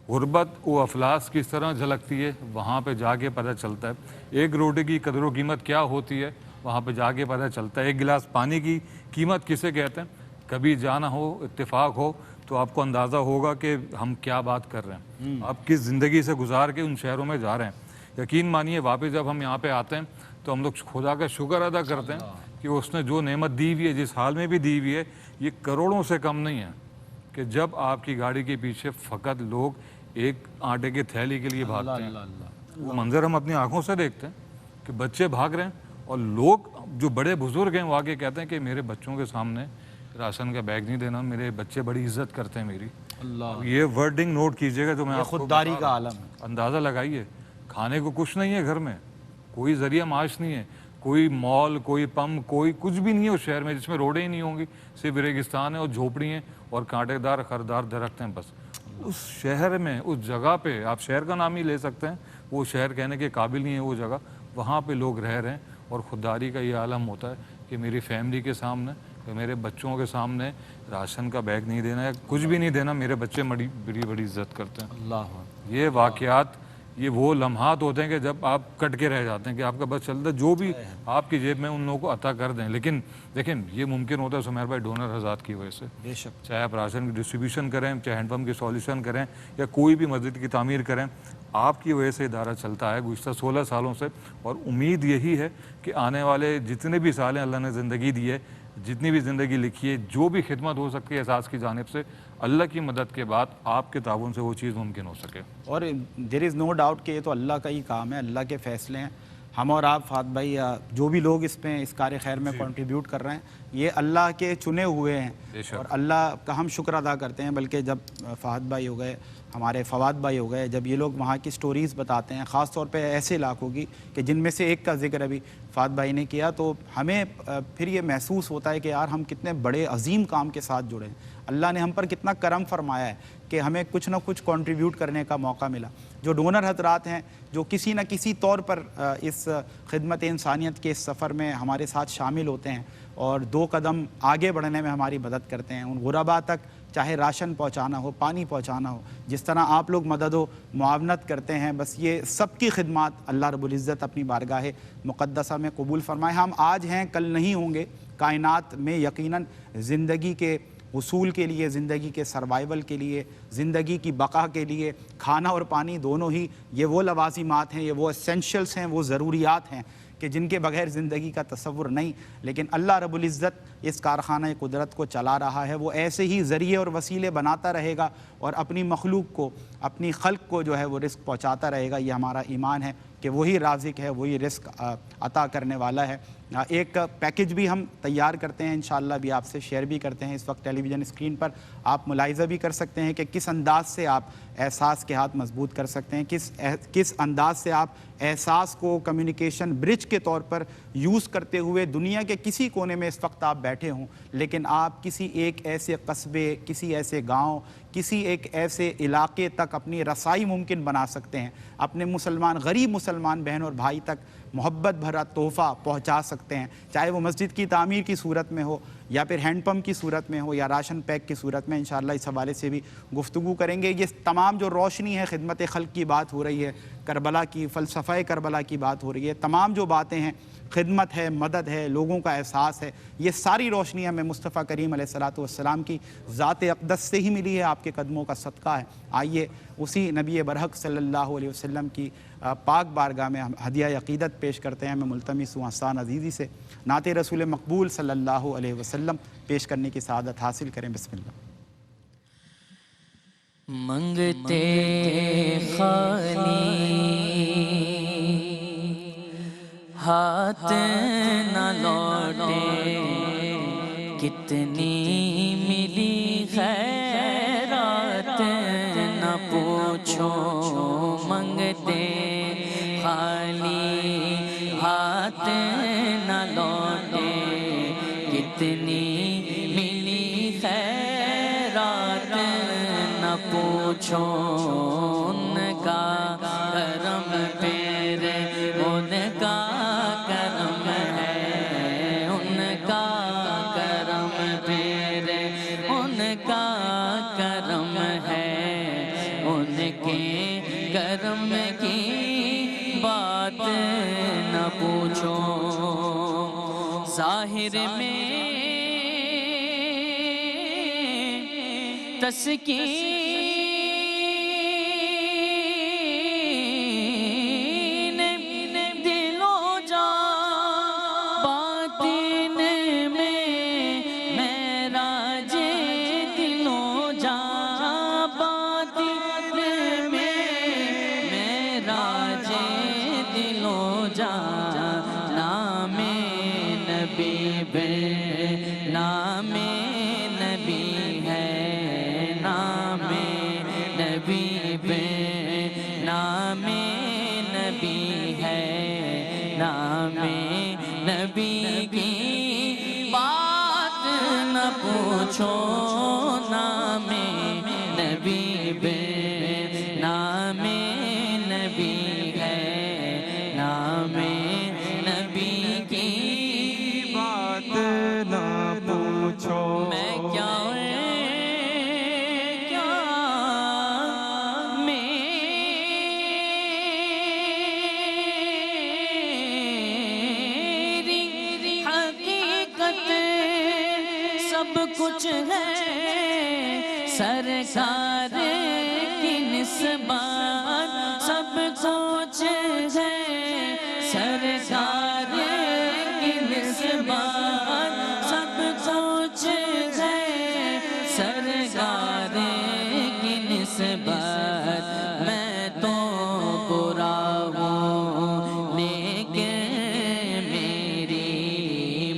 غربت و افلاس کس طرح جھلکتی ہے وہاں پہ جا کے پتہ چلتا ہے۔ ایک روٹی کی قدر و قیمت کیا ہوتی ہے وہاں پہ جا کے پتہ چلتا ہے۔ ایک گلاس پانی کی قیمت کسے کہتے ہیں، کبھی جانا ہو، اتفاق ہو تو آپ کو اندازہ ہوگا کہ ہم کیا بات کر رہے ہیں، آپ کس زندگی سے گزار کے ان شہروں میں جا رہے ہیں۔ یقین مانیے واپس جب ہم یہاں پہ آتے ہیں تو ہم لوگ خدا کا شکر ادا کرتے ہیں کہ اس نے جو نعمت دی ہوئی ہے، جس حال میں بھی دی ہوئی ہے، یہ کروڑوں سے کم نہیں ہے کہ جب آپ کی گاڑی کے پیچھے فقط لوگ ایک آٹے کے تھیلی کے لیے بھاگتے ہیں۔ وہ منظر ہم اپنی آنکھوں سے دیکھتے ہیں کہ بچے بھاگ رہے ہیں اور لوگ جو بڑے بزرگ ہیں وہ آگے کہتے ہیں کہ میرے بچوں کے سامنے راشن کا بیگ نہیں دینا, میرے بچے بڑی عزت کرتے ہیں میری. اللہ, یہ ورڈنگ نوٹ کیجئے گا جو میں آپ کو خودداری بتا کا رہا ہوں. عالم ہے. اندازہ لگائیے, کھانے کو کچھ نہیں ہے گھر میں, کوئی ذریعہ معاش نہیں ہے, کوئی مال, کوئی پمپ, کوئی کچھ بھی نہیں ہے اس شہر میں جس میں روڈیں ہی نہیں ہوں گی, صرف ریگستان ہے اور جھوپڑی ہیں اور کانٹے دار خردار درخت ہیں بس. اس شہر میں, اس جگہ پہ, آپ شہر کا نام ہی لے سکتے ہیں, وہ شہر کہنے کے قابل نہیں ہے وہ جگہ, وہاں پہ لوگ رہ رہے ہیں اور خودداری کا یہ عالم ہوتا ہے کہ میری فیملی کے سامنے, میرے بچوں کے سامنے راشن کا بیگ نہیں دینا ہے, کچھ بھی نہیں دینا, میرے بچے بڑی عزت کرتے ہیں. اللہ, یہ واقعات, یہ وہ لمحات ہوتے ہیں کہ جب آپ کٹ کے رہ جاتے ہیں کہ آپ کا بس چلتا ہے, جو بھی آپ کی جیب میں ان لوگوں کو عطا کر دیں. لیکن دیکھیں یہ ممکن ہوتا ہے سمیر بھائی ڈونر حضرات کی وجہ سے. بے شک, چاہے آپ راشن کی ڈسٹریبیوشن کریں, چاہے ہینڈ پمپ کی سولوشن کریں, یا کوئی بھی مسجد کی تعمیر کریں, آپ کی وجہ سے ادارہ چلتا ہے گزشتہ 16 سالوں سے. اور امید یہی ہے کہ آنے والے جتنے بھی سال ہیں اللہ نے زندگی دی ہے, جتنی بھی زندگی لکھی ہے, جو بھی خدمت ہو سکتی ہے احساس کی جانب سے, اللہ کی مدد کے بعد آپ کے تعاون سے وہ چیز ممکن ہو سکے. اور دیر از نو ڈاؤٹ کہ یہ تو اللہ کا ہی کام ہے, اللہ کے فیصلے ہیں. ہم اور آپ فہد بھائی یا جو بھی لوگ اس میں اس کار خیر میں کنٹریبیوٹ کر رہے ہیں, یہ اللہ کے چنے ہوئے ہیں اور اللہ کا ہم شکر ادا کرتے ہیں. بلکہ جب فہد بھائی ہو گئے, ہمارے فواد بھائی ہو گئے, جب یہ لوگ وہاں کی سٹوریز بتاتے ہیں, خاص طور پہ ایسے علاقوں کی کہ جن میں سے ایک کا ذکر ابھی فہد بھائی نے کیا, تو ہمیں پھر یہ محسوس ہوتا ہے کہ یار ہم کتنے بڑے عظیم کام کے ساتھ جڑے ہیں. اللہ نے ہم پر کتنا کرم فرمایا ہے کہ ہمیں کچھ نہ کچھ کنٹریبیوٹ کرنے کا موقع ملا. جو ڈونر حضرات ہیں جو کسی نہ کسی طور پر اس خدمت انسانیت کے اس سفر میں ہمارے ساتھ شامل ہوتے ہیں اور 2 قدم آگے بڑھنے میں ہماری مدد کرتے ہیں, ان غربا تک چاہے راشن پہنچانا ہو, پانی پہنچانا ہو, جس طرح آپ لوگ مدد و معاونت کرتے ہیں, بس یہ سب کی خدمات اللہ رب العزت اپنی بارگاہ مقدسہ میں قبول فرمائے. ہم آج ہیں کل نہیں ہوں گے, کائنات میں یقیناً زندگی کے حصول کے لیے, زندگی کے سروائیول کے لیے, زندگی کی بقا کے لیے کھانا اور پانی دونوں ہی یہ وہ لوازمات ہیں, یہ وہ اسینشلس ہیں, وہ ضروریات ہیں کہ جن کے بغیر زندگی کا تصور نہیں. لیکن اللہ رب العزت اس کارخانہ قدرت کو چلا رہا ہے, وہ ایسے ہی ذریعے اور وسیلے بناتا رہے گا اور اپنی مخلوق کو, اپنی خلق کو جو ہے وہ رزق پہنچاتا رہے گا. یہ ہمارا ایمان ہے کہ وہی رازق ہے, وہی رزق عطا کرنے والا ہے. ایک پیکج بھی ہم تیار کرتے ہیں, انشاءاللہ بھی آپ سے شیئر بھی کرتے ہیں. اس وقت ٹیلی ویژن اسکرین پر آپ ملاحظہ بھی کر سکتے ہیں کہ کس انداز سے آپ احساس کے ہاتھ مضبوط کر سکتے ہیں, کس انداز سے آپ احساس کو کمیونیکیشن برج کے طور پر یوز کرتے ہوئے دنیا کے کسی کونے میں اس وقت آپ بیٹھے ہوں, لیکن آپ کسی ایک ایسے قصبے, کسی ایسے گاؤں, کسی ایک ایسے علاقے تک اپنی رسائی ممکن بنا سکتے ہیں, اپنے غریب مسلمان بہن اور بھائی تک محبت بھرا تحفہ پہنچا سکتے ہیں, چاہے وہ مسجد کی تعمیر کی صورت میں ہو یا پھر ہینڈ پمپ کی صورت میں ہو یا راشن پیک کی صورت میں. انشاءاللہ اس حوالے سے بھی گفتگو کریں گے. یہ تمام جو روشنی ہے, خدمت خلق کی بات ہو رہی ہے, کربلا کی, فلسفہ کربلا کی بات ہو رہی ہے, تمام جو باتیں ہیں, خدمت ہے, مدد ہے, لوگوں کا احساس ہے, یہ ساری روشنی ہمیں مصطفیٰ کریم علیہ الصلوۃ والسلام کی ذات اقدس سے ہی ملی ہے, آپ کے قدموں کا صدقہ ہے. آئیے اسی نبی برحق صلی اللہ علیہ وسلم کی پاک بارگاہ میں ہم ہدیہ عقیدت پیش کرتے ہیں. میں ملتمس ہوں حسان عزیزی سے نعت رسول مقبول صلی اللہ علیہ وسلم پیش کرنے کی سعادت حاصل کریں. بسم اللہ. منگتے خالی ہاتھ نہ لوٹے, کتنی ملی خیرات نہ پوچھو. منگتے خالی ہاتھ نہ لوٹے, کتنی ملی خیرات نہ پوچھو. ان کا کرم پیرے, ان کا کرم ہے, ان کا کرم پیرے, ان کا کرم ہے. ان کے کرم کی بات نہ پوچھو. ظاہر میں تسکین دل و جان, باطن میں معراج دل و جان, باطن میں معراج دل و جان. نام نبی بے نام نبی ہے نام نبی بے نام نبی ہے نام نبی کی بات نہ پوچھو نام نبی بے نام نبی ہے نام نبی کی بات نہ پوچھو میں کیا میری حقیقت سب کچھ ہے سرکار کی نسبت سب کچھ ہے سرکار کی نسبت سب کچھ ہے سرکار کی نسبت میں تو برا ہوں لیکن میری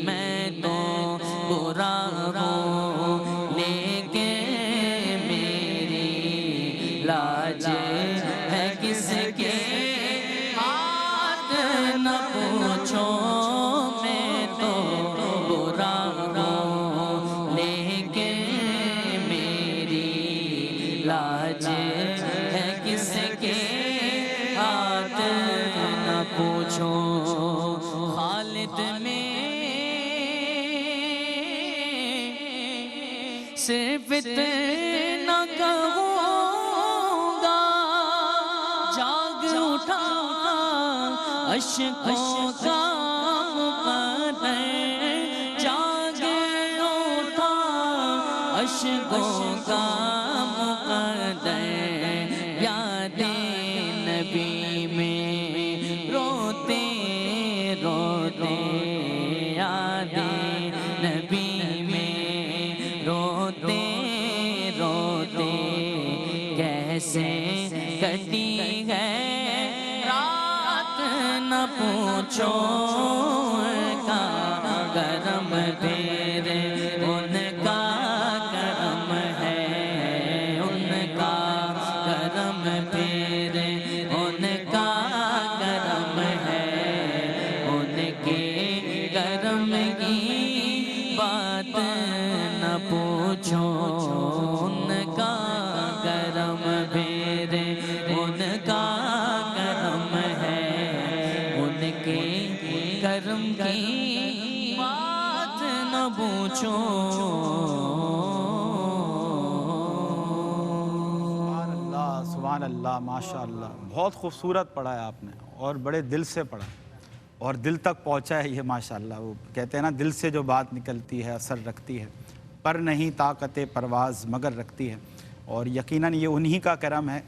میں تو برا ہوں لیکن میری لاج ہے کس کے ہاتھ نہ پوچھو میں تو برا ہوں لیکن میری لاج ہے کس کے ہاتھ نہ پوچھو خالد میں صرف اتنا کہوں گا جاگ اٹھا اشکوں کا مقدر جاگ اٹھا اشکوں کا مقدر یاد نبی میں روتے روتے یاد نبی میں روتے روتے کیسے کٹی ہے رات نہ پوچھو کا کرم تیرے ان کا کرم ہے ان کا کرم تیرے ان کا کرم ہے ان کے کرم کی بات نہ پوچھو ان کا کرم تیرے ان کا کرم ہے ان کے کرم کی بات نہ پوچھو سبحان اللہ ماشاء اللہ بہت خوبصورت پڑھا ہے آپ نے اور بڑے دل سے پڑھا اور دل تک پہنچا ہے یہ ماشاء اللہ وہ کہتے ہیں نا دل سے جو بات نکلتی ہے اثر رکھتی ہے پر نہیں طاقت پرواز مگر رکھتی ہے اور یقیناً یہ انہی کا کرم ہے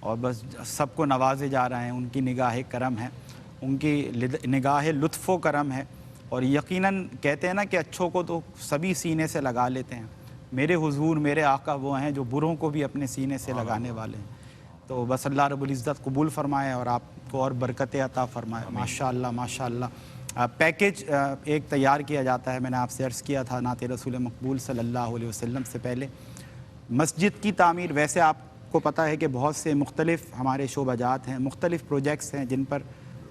اور بس سب کو نوازے جا رہے ہیں ان کی نگاہ کرم ہے ان کی نگاہ لطف و کرم ہے اور یقیناً کہتے ہیں نا کہ اچھوں کو تو سبھی سینے سے لگا لیتے ہیں میرے حضور میرے آقا وہ ہیں جو بروں کو بھی اپنے سینے سے لگانے والے ہیں تو بس اللہ رب العزت قبول فرمائے اور آپ کو اور برکتیں عطا فرمائے ماشاء اللہ پیکیج ایک تیار کیا جاتا ہے میں نے آپ سے عرض کیا تھا نعت رسول مقبول صلی اللہ علیہ وسلم سے پہلے مسجد کی تعمیر ویسے آپ کو پتہ ہے کہ بہت سے مختلف ہمارے شعبہ جات ہیں مختلف پروجیکٹس ہیں جن پر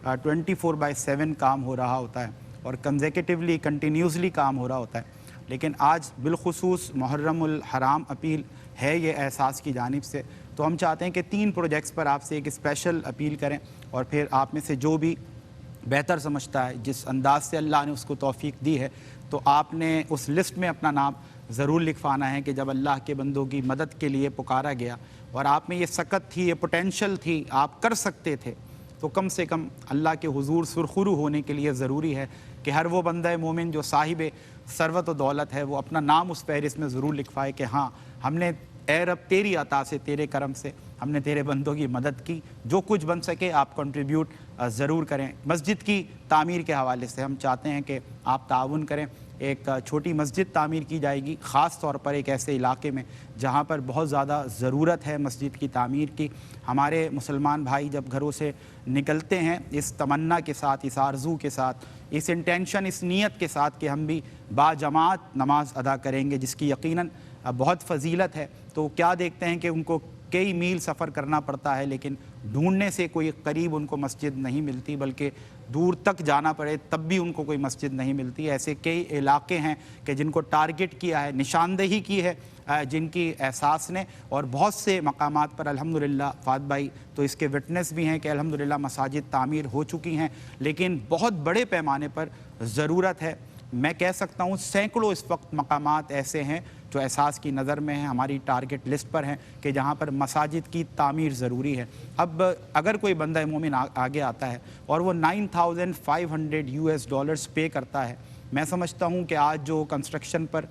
24/7 کام ہو رہا ہوتا ہے اور کنزیکٹیولی کنٹینیوسلی کام ہو رہا ہوتا ہے لیکن آج بالخصوص محرم الحرام اپیل ہے یہ احساس کی جانب سے تو ہم چاہتے ہیں کہ 3 پروجیکٹس پر آپ سے ایک اسپیشل اپیل کریں اور پھر آپ میں سے جو بھی بہتر سمجھتا ہے جس انداز سے اللہ نے اس کو توفیق دی ہے تو آپ نے اس لسٹ میں اپنا نام ضرور لکھوانا ہے کہ جب اللہ کے بندوں کی مدد کے لیے پکارا گیا اور آپ میں یہ سکت تھی یہ پوٹینشل تھی آپ کر سکتے تھے تو کم سے کم اللہ کے حضور سرخرو ہونے کے لیے ضروری ہے کہ ہر وہ بندہ مومن جو صاحب ثروت و دولت ہے وہ اپنا نام اس فہرست میں ضرور لکھوائے کہ ہاں ہم نے اے رب تیری عطا سے تیرے کرم سے ہم نے تیرے بندوں کی مدد کی جو کچھ بن سکے آپ کنٹریبیوٹ ضرور کریں۔ مسجد کی تعمیر کے حوالے سے ہم چاہتے ہیں کہ آپ تعاون کریں۔ ایک چھوٹی مسجد تعمیر کی جائے گی، خاص طور پر ایک ایسے علاقے میں جہاں پر بہت زیادہ ضرورت ہے مسجد کی تعمیر کی۔ ہمارے مسلمان بھائی جب گھروں سے نکلتے ہیں اس تمنا کے ساتھ، اس آرزو کے ساتھ، اس انٹینشن، اس نیت کے ساتھ کہ ہم بھی با جماعت نماز ادا کریں گے، جس کی یقیناً بہت فضیلت ہے، تو کیا دیکھتے ہیں کہ ان کو کئی میل سفر کرنا پڑتا ہے، لیکن ڈھونڈنے سے کوئی قریب ان کو مسجد نہیں ملتی، بلکہ دور تک جانا پڑے تب بھی ان کو کوئی مسجد نہیں ملتی۔ ایسے کئی علاقے ہیں کہ جن کو ٹارگٹ کیا ہے، نشاندہی کی ہے جن کی احساس نے، اور بہت سے مقامات پر الحمدللہ فہد بھائی تو اس کے وٹنس بھی ہیں کہ الحمدللہ مساجد تعمیر ہو چکی ہیں، لیکن بہت بڑے پیمانے پر ضرورت ہے۔ میں کہہ سکتا ہوں سینکڑوں اس وقت مقامات ایسے ہیں جو احساس کی نظر میں ہیں، ہماری ٹارگٹ لسٹ پر ہیں کہ جہاں پر مساجد کی تعمیر ضروری ہے۔ اب اگر کوئی بندہ مومن آگے آتا ہے اور وہ $9,500 پے کرتا ہے، میں سمجھتا ہوں کہ آج جو کنسٹرکشن پر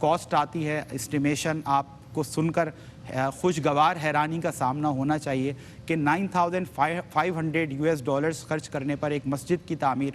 کاسٹ آتی ہے، اسٹیمیشن آپ کو سن کر خوشگوار حیرانی کا سامنا ہونا چاہیے کہ $9,500 خرچ کرنے پر ایک مسجد کی تعمیر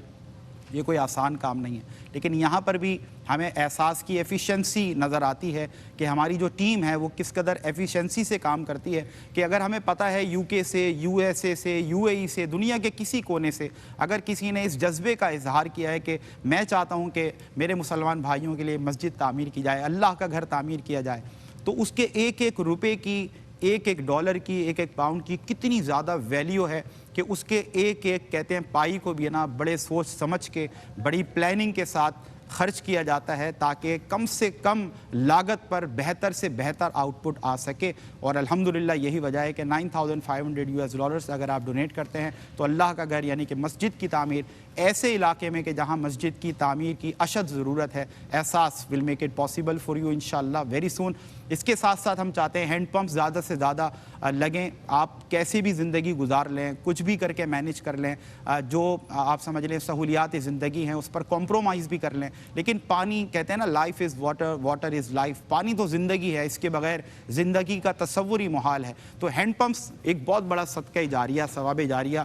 یہ کوئی آسان کام نہیں ہے۔ لیکن یہاں پر بھی ہمیں احساس کی ایفیشنسی نظر آتی ہے کہ ہماری جو ٹیم ہے وہ کس قدر ایفیشنسی سے کام کرتی ہے، کہ اگر ہمیں پتہ ہے UK سے، USA سے، UAE سے، دنیا کے کسی کونے سے اگر کسی نے اس جذبے کا اظہار کیا ہے کہ میں چاہتا ہوں کہ میرے مسلمان بھائیوں کے لیے مسجد تعمیر کی جائے، اللہ کا گھر تعمیر کیا جائے، تو اس کے ایک ایک روپے کی، ایک ایک ڈالر کی، ایک ایک پاؤنڈ کی کتنی زیادہ ویلیو ہے کہ اس کے ایک ایک کہتے ہیں پائی کو بھی نا بڑے سوچ سمجھ کے، بڑی پلاننگ کے ساتھ خرچ کیا جاتا ہے تاکہ کم سے کم لاگت پر بہتر سے بہتر آؤٹ پٹ آ سکے۔ اور الحمدللہ یہی وجہ ہے کہ $9,500 اگر آپ ڈونیٹ کرتے ہیں تو اللہ کا گھر یعنی کہ مسجد کی تعمیر ایسے علاقے میں کہ جہاں مسجد کی تعمیر کی اشد ضرورت ہے، احساس will make it possible for you انشاءاللہ ویری سون۔ اس کے ساتھ ساتھ ہم چاہتے ہیں ہینڈ پمپ زیادہ سے زیادہ لگیں، آپ کیسے بھی زندگی گزار لیں، کچھ بھی کر کے مینیج کر لیں، جو آپ سمجھ لیں سہولیات زندگی ہیں اس پر کمپرومائز بھی کر لیں، لیکن پانی کہتے ہیں نا life is water, water is life, پانی تو زندگی ہے، اس کے بغیر زندگی کا تصور ہی محال ہے۔ تو ہینڈ پمپس ایک بہت بڑا صدقہ جاریہ، ثواب جاریہ،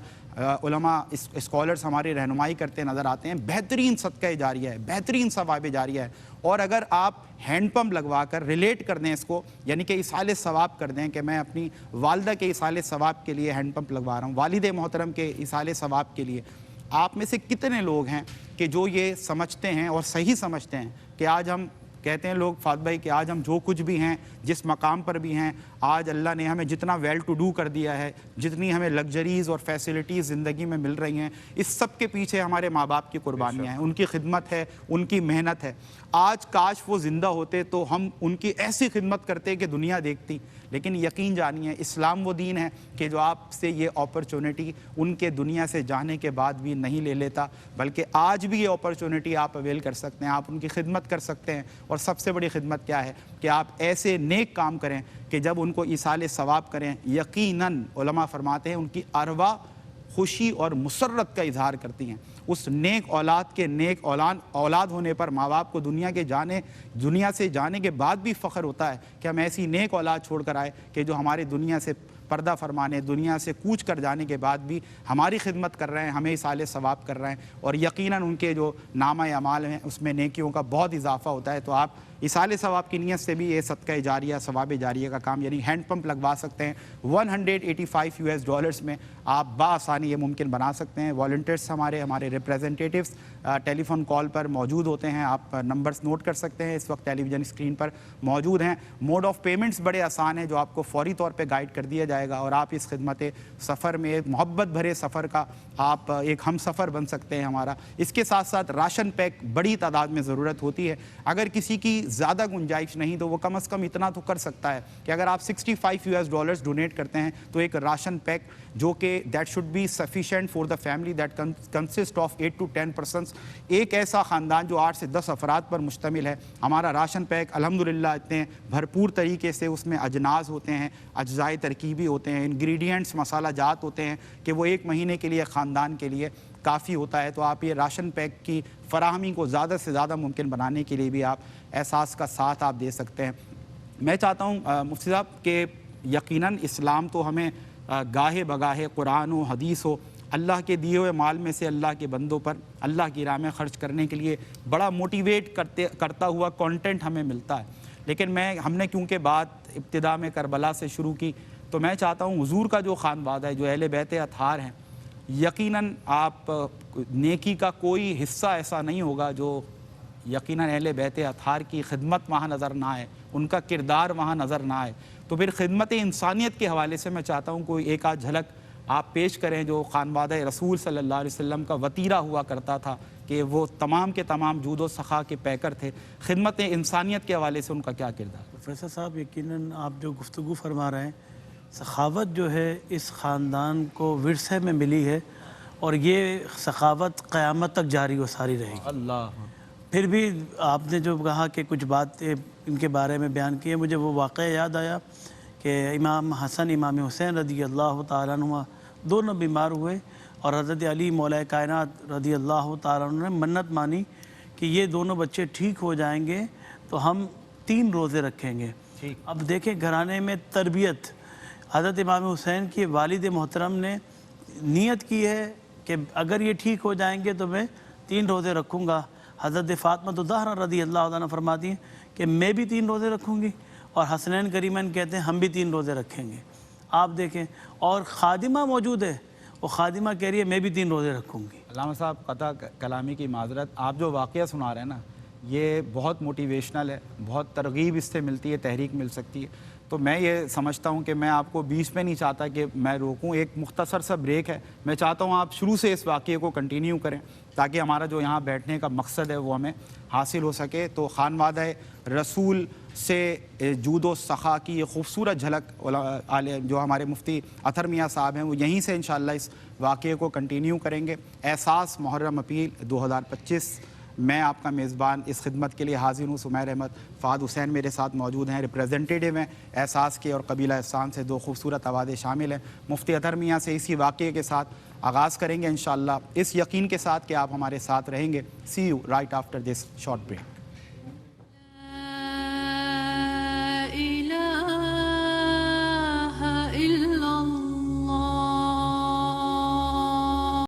علماء اسکالرز ہماری رہنمائی کرتے نظر آتے ہیں، بہترین صدقہ جاریہ ہے، بہترین ثواب جاریہ ہے۔ اور اگر آپ ہینڈ پمپ لگوا کر ریلیٹ کر دیں اس کو، یعنی کہ ایصال ثواب کر دیں کہ میں اپنی والدہ کے ایصال ثواب کے لیے ہینڈ پمپ لگوا رہا ہوں، والد محترم کے ایصال ثواب کے لیے، آپ میں سے کتنے لوگ ہیں کہ جو یہ سمجھتے ہیں اور صحیح سمجھتے ہیں کہ آج ہم کہتے ہیں لوگ فہد بھائی کہ آج ہم جو کچھ بھی ہیں، جس مقام پر بھی ہیں، آج اللہ نے ہمیں جتنا ویل ٹو ڈو کر دیا ہے، جتنی ہمیں لگژریز اور فیسلٹیز زندگی میں مل رہی ہیں، اس سب کے پیچھے ہمارے ماں باپ کی قربانیاں ہیں، ان کی خدمت ہے، ان کی محنت ہے۔ آج کاش وہ زندہ ہوتے تو ہم ان کی ایسی خدمت کرتے کہ دنیا دیکھتی، لیکن یقین جانیے اسلام وہ دین ہے کہ جو آپ سے یہ اپرچونٹی ان کے دنیا سے جانے کے بعد بھی نہیں لے لیتا، بلکہ آج بھی یہ اپرچونٹی آپ اویل کر سکتے ہیں، آپ ان کی خدمت کر سکتے ہیں۔ اور سب سے بڑی خدمت کیا ہے کہ آپ ایسے نیک کام کریں کہ جب ان کو ایصال ثواب کریں، یقیناً علماء فرماتے ہیں ان کی ارواح خوشی اور مسرت کا اظہار کرتی ہیں۔ اس نیک اولاد کے نیک اولاد ہونے پر ماں باپ کو دنیا سے جانے کے بعد بھی فخر ہوتا ہے کہ ہم ایسی نیک اولاد چھوڑ کر آئے کہ جو ہمارے دنیا سے پردہ فرمانے، دنیا سے کوچ کر جانے کے بعد بھی ہماری خدمت کر رہے ہیں، ہمیں ایصال ثواب کر رہے ہیں، اور یقیناً ان کے جو نامہ اعمال ہیں اس میں نیکیوں کا بہت اضافہ ہوتا ہے۔ تو آپ ایصال ثواب کی نیت سے بھی یہ صدقہ جاریہ، ثواب جاریہ کا کام یعنی ہینڈ پمپ لگوا سکتے ہیں۔ $185 میں آپ بآسانی یہ ممکن بنا سکتے ہیں۔ والنٹیئرس ہمارے ریپریزنٹیٹیوز ٹیلی فون کال پر موجود ہوتے ہیں، آپ نمبرز نوٹ کر سکتے ہیں، اس وقت ٹیلی ویژن اسکرین پر موجود ہیں۔ موڈ آف پیمنٹس بڑے آسان ہیں جو آپ کو فوری طور پہ گائیڈ کر دیا جائے گا، اور آپ اس خدمت سفر میں ایک محبت بھرے سفر کا آپ ایک ہم سفر بن سکتے ہیں ہمارا۔ اس کے ساتھ ساتھ راشن پیک بڑی تعداد میں ضرورت ہوتی ہے، اگر کسی کی زیادہ گنجائش نہیں تو وہ کم از کم اتنا تو کر سکتا ہے کہ اگر آپ $65 ڈونیٹ کرتے ہیں تو ایک راشن پیک جو کہ that should be sufficient for the family that consist of 8 to 10 persons، ایک ایسا خاندان جو 8 سے 10 افراد پر مشتمل ہے۔ ہمارا راشن پیک الحمدللہ اتنے بھرپور طریقے سے اس میں اجناس ہوتے ہیں، اجزائے ترکیبی ہوتے ہیں، انگریڈینٹس مسالہ جات ہوتے ہیں کہ وہ 1 مہینے کے لیے خاندان کے لیے کافی ہوتا ہے۔ تو آپ یہ راشن پیک کی فراہمی کو زیادہ سے زیادہ ممکن بنانے کے لیے بھی آپ احساس کا ساتھ آپ دے سکتے ہیں۔ میں چاہتا ہوں مفتی صاحب کہ یقیناً اسلام تو ہمیں گاہے بگاہے قرآن و حدیث و اللہ کے دیے ہوئے مال میں سے اللہ کے بندوں پر اللہ کی راہ میں خرچ کرنے کے لیے بڑا موٹیویٹ کرتا ہوا کانٹینٹ ہمیں ملتا ہے. لیکن ہم نے کیونکہ بات ابتدا میں کربلا سے شروع کی تو میں چاہتا ہوں حضور کا جو خانوادہ ہے, جو اہل بیت اطہار ہیں, یقیناً آپ نیکی کا کوئی حصہ ایسا نہیں ہوگا جو یقیناً اہل بیت اطہار کی خدمت وہاں نظر نہ آئے, ان کا کردار وہاں نظر نہ آئے. تو پھر خدمت انسانیت کے حوالے سے میں چاہتا ہوں کوئی ایک آدھ جھلک آپ پیش کریں جو خانوادہ رسول صلی اللہ علیہ وسلم کا وتیرہ ہوا کرتا تھا کہ وہ تمام کے تمام جود و سخا کے پیکر تھے. خدمت انسانیت کے حوالے سے ان کا کیا کردار؟ پروفیسر صاحب یقیناً آپ جو گفتگو فرما رہے ہیں, سخاوت جو ہے اس خاندان کو ورثے میں ملی ہے اور یہ سخاوت قیامت تک جاری و ساری رہے گی. اللہ. پھر بھی آپ نے جو کہا کہ کچھ بات ان کے بارے میں بیان کی ہے, مجھے وہ واقعہ یاد آیا کہ امام حسن امام حسین رضی اللہ تعالیٰ عنہ دونوں بیمار ہوئے اور حضرت علی مولا کائنات رضی اللہ تعالیٰ عنہ نے منت مانی کہ یہ دونوں بچے ٹھیک ہو جائیں گے تو ہم 3 روزے رکھیں گے. اب دیکھیں گھرانے میں تربیت, حضرت امام حسین کے والد محترم نے نیت کی ہے کہ اگر یہ ٹھیک ہو جائیں گے تو میں 3 روزے رکھوں گا. حضرت فاطمہ الزہرا رضی اللہ عنہا فرماتی ہیں کہ میں بھی 3 روزے رکھوں گی, اور حسنین کریمین کہتے ہیں ہم بھی 3 روزے رکھیں گے. آپ دیکھیں, اور خادمہ موجود ہے, وہ خادمہ کہہ رہی ہے میں بھی 3 روزے رکھوں گی. علامہ صاحب قطع کلامی کی معذرت, آپ جو واقعہ سنا رہے ہیں نا یہ بہت موٹیویشنل ہے, بہت ترغیب اس سے ملتی ہے, تحریک مل سکتی ہے. تو میں یہ سمجھتا ہوں کہ میں آپ کو بیچ میں نہیں چاہتا کہ میں روکوں, ایک مختصر سا بریک ہے. میں چاہتا ہوں آپ شروع سے اس واقعے کو کنٹینیو کریں تاکہ ہمارا جو یہاں بیٹھنے کا مقصد ہے وہ ہمیں حاصل ہو سکے. تو خانوادہ رسول سے جود و سخا کی یہ خوبصورت جھلک جو ہمارے مفتی اطہر میاں صاحب ہیں وہ یہیں سے انشاءاللہ اس واقعے کو کنٹینیو کریں گے. احساس محرم اپریل 2025 میں آپ کا میزبان اس خدمت کے لیے حاضر ہوں. سمیر احمد فہد حسین میرے ساتھ موجود ہیں, ریپریزنٹیٹیو ہیں احساس کے, اور قبیلہ احسان سے 2 خوبصورت آوازیں شامل ہیں. مفتی اطہر میاں سے اسی واقعے کے ساتھ آغاز کریں گے انشاءاللہ, اس یقین کے ساتھ کہ آپ ہمارے ساتھ رہیں گے. See you right after this short break.